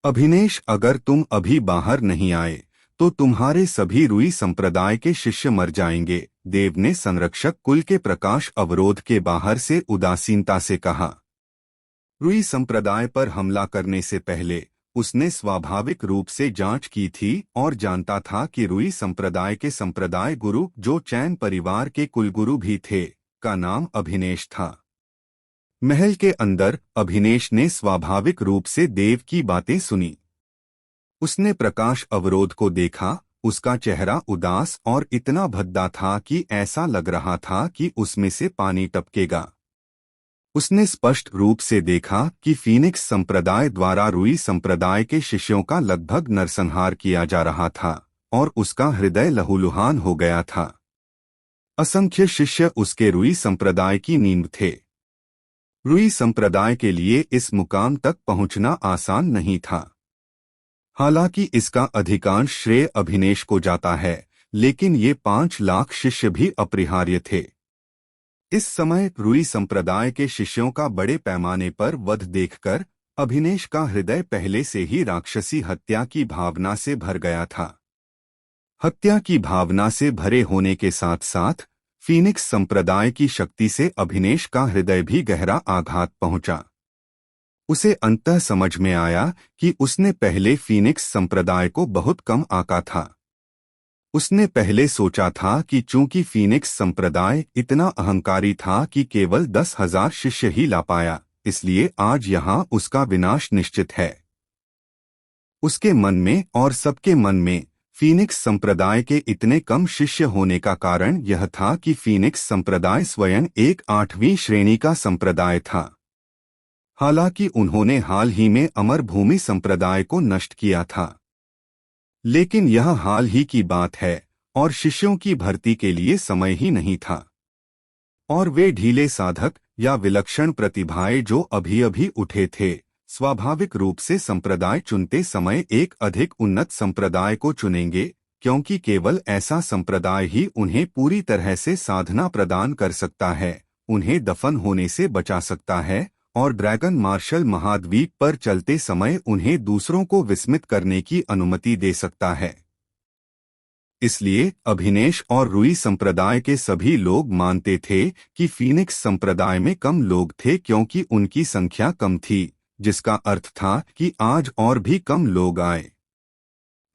अभिनेश, अगर तुम अभी बाहर नहीं आए तो तुम्हारे सभी रुई संप्रदाय के शिष्य मर जाएंगे, देव ने संरक्षक कुल के प्रकाश अवरोध के बाहर से उदासीनता से कहा। रुई संप्रदाय पर हमला करने से पहले उसने स्वाभाविक रूप से जांच की थी और जानता था कि रुई संप्रदाय के संप्रदाय गुरु, जो चैन परिवार के कुलगुरु भी थे, का नाम अभिनेश था। महल के अंदर अभिनेश ने स्वाभाविक रूप से देव की बातें सुनी। उसने प्रकाश अवरोध को देखा। उसका चेहरा उदास और इतना भद्दा था कि ऐसा लग रहा था कि उसमें से पानी टपकेगा। उसने स्पष्ट रूप से देखा कि फीनिक्स संप्रदाय द्वारा रुई संप्रदाय के शिष्यों का लगभग नरसंहार किया जा रहा था और उसका हृदय लहूलुहान हो गया था। असंख्य शिष्य उसके रुई संप्रदाय की नींव थे। रुई संप्रदाय के लिए इस मुकाम तक पहुंचना आसान नहीं था। हालांकि इसका अधिकांश श्रेय अभिनेश को जाता है, लेकिन ये 5 लाख शिष्य भी अपरिहार्य थे। इस समय रुई संप्रदाय के शिष्यों का बड़े पैमाने पर वध देखकर अभिनेश का हृदय पहले से ही राक्षसी हत्या की भावना से भर गया था। हत्या की भावना से भरे होने के साथ साथ फीनिक्स संप्रदाय की शक्ति से अभिनेश का हृदय भी गहरा आघात पहुंचा। उसे अंततः समझ में आया कि उसने पहले फीनिक्स संप्रदाय को बहुत कम आंका था। उसने पहले सोचा था कि चूंकि फीनिक्स संप्रदाय इतना अहंकारी था कि केवल 10,000 शिष्य ही ला पाया, इसलिए आज यहाँ उसका विनाश निश्चित है। उसके मन में और सबके मन में फीनिक्स संप्रदाय के इतने कम शिष्य होने का कारण यह था कि फीनिक्स संप्रदाय स्वयं एक 8वीं श्रेणी का संप्रदाय था। हालांकि उन्होंने हाल ही में अमर भूमि संप्रदाय को नष्ट किया था, लेकिन यह हाल ही की बात है और शिष्यों की भर्ती के लिए समय ही नहीं था। और वे ढीले साधक या विलक्षण प्रतिभाएं जो अभी अभी उठे थे, स्वाभाविक रूप से संप्रदाय चुनते समय एक अधिक उन्नत संप्रदाय को चुनेंगे, क्योंकि केवल ऐसा संप्रदाय ही उन्हें पूरी तरह से साधना प्रदान कर सकता है, उन्हें दफन होने से बचा सकता है और ड्रैगन मार्शल महाद्वीप पर चलते समय उन्हें दूसरों को विस्मित करने की अनुमति दे सकता है। इसलिए अभिनेश और रुई संप्रदाय के सभी लोग मानते थे कि फीनिक्स संप्रदाय में कम लोग थे क्योंकि उनकी संख्या कम थी, जिसका अर्थ था कि आज और भी कम लोग आए।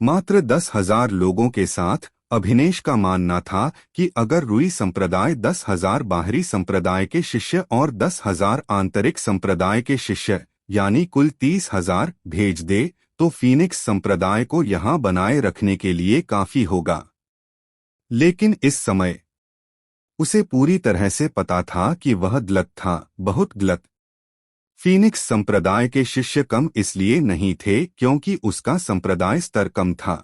मात्र 10,000 लोगों के साथ अभिनेश का मानना था कि अगर रुई संप्रदाय 10,000 बाहरी संप्रदाय के शिष्य और 10,000 आंतरिक संप्रदाय के शिष्य यानी कुल 30,000 भेज दे तो फीनिक्स संप्रदाय को यहाँ बनाए रखने के लिए काफी होगा। लेकिन इस समय उसे पूरी तरह से पता था कि वह गलत था, बहुत गलत। फीनिक्स संप्रदाय के शिष्य कम इसलिए नहीं थे क्योंकि उसका संप्रदाय स्तर कम था।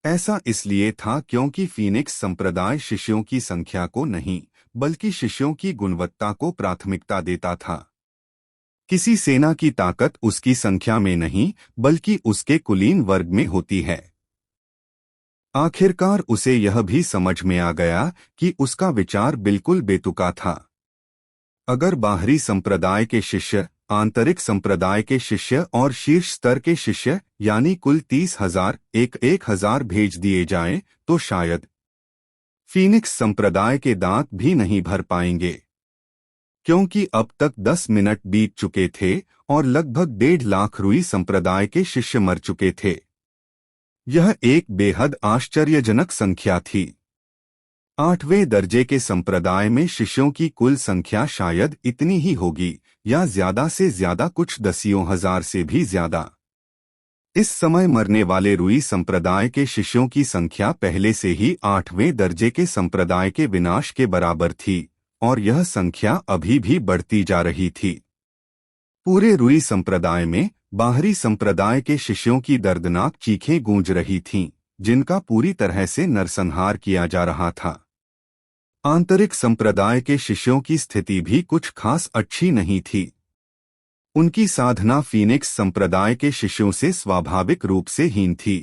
ऐसा इसलिए था क्योंकि फीनिक्स संप्रदाय शिष्यों की संख्या को नहीं, बल्कि शिष्यों की गुणवत्ता को प्राथमिकता देता था। किसी सेना की ताकत उसकी संख्या में नहीं, बल्कि उसके कुलीन वर्ग में होती है। आखिरकार उसे यह भी समझ में आ गया कि उसका विचार बिल्कुल बेतुका था। अगर बाहरी संप्रदाय के शिष्य, आंतरिक संप्रदाय के शिष्य और शीर्ष स्तर के शिष्य यानी कुल 30,000 1,000 भेज दिए जाएं, तो शायद फीनिक्स संप्रदाय के दांत भी नहीं भर पाएंगे, क्योंकि अब तक 10 मिनट बीत चुके थे और लगभग 1.5 लाख रुई संप्रदाय के शिष्य मर चुके थे। यह एक बेहद आश्चर्यजनक संख्या थी। 8वें दर्जे के संप्रदाय में शिष्यों की कुल संख्या शायद इतनी ही होगी या ज्यादा से ज्यादा कुछ दसियों हजार से भी ज्यादा। इस समय मरने वाले रुई संप्रदाय के शिष्यों की संख्या पहले से ही 8वें दर्जे के संप्रदाय के विनाश के बराबर थी और यह संख्या अभी भी बढ़ती जा रही थी। पूरे रुई संप्रदाय में बाहरी संप्रदाय के शिष्यों की दर्दनाक चीखें गूंज रही थीं, जिनका पूरी तरह से नरसंहार किया जा रहा था। आंतरिक संप्रदाय के शिष्यों की स्थिति भी कुछ खास अच्छी नहीं थी। उनकी साधना फीनिक्स संप्रदाय के शिष्यों से स्वाभाविक रूप से हीन थी।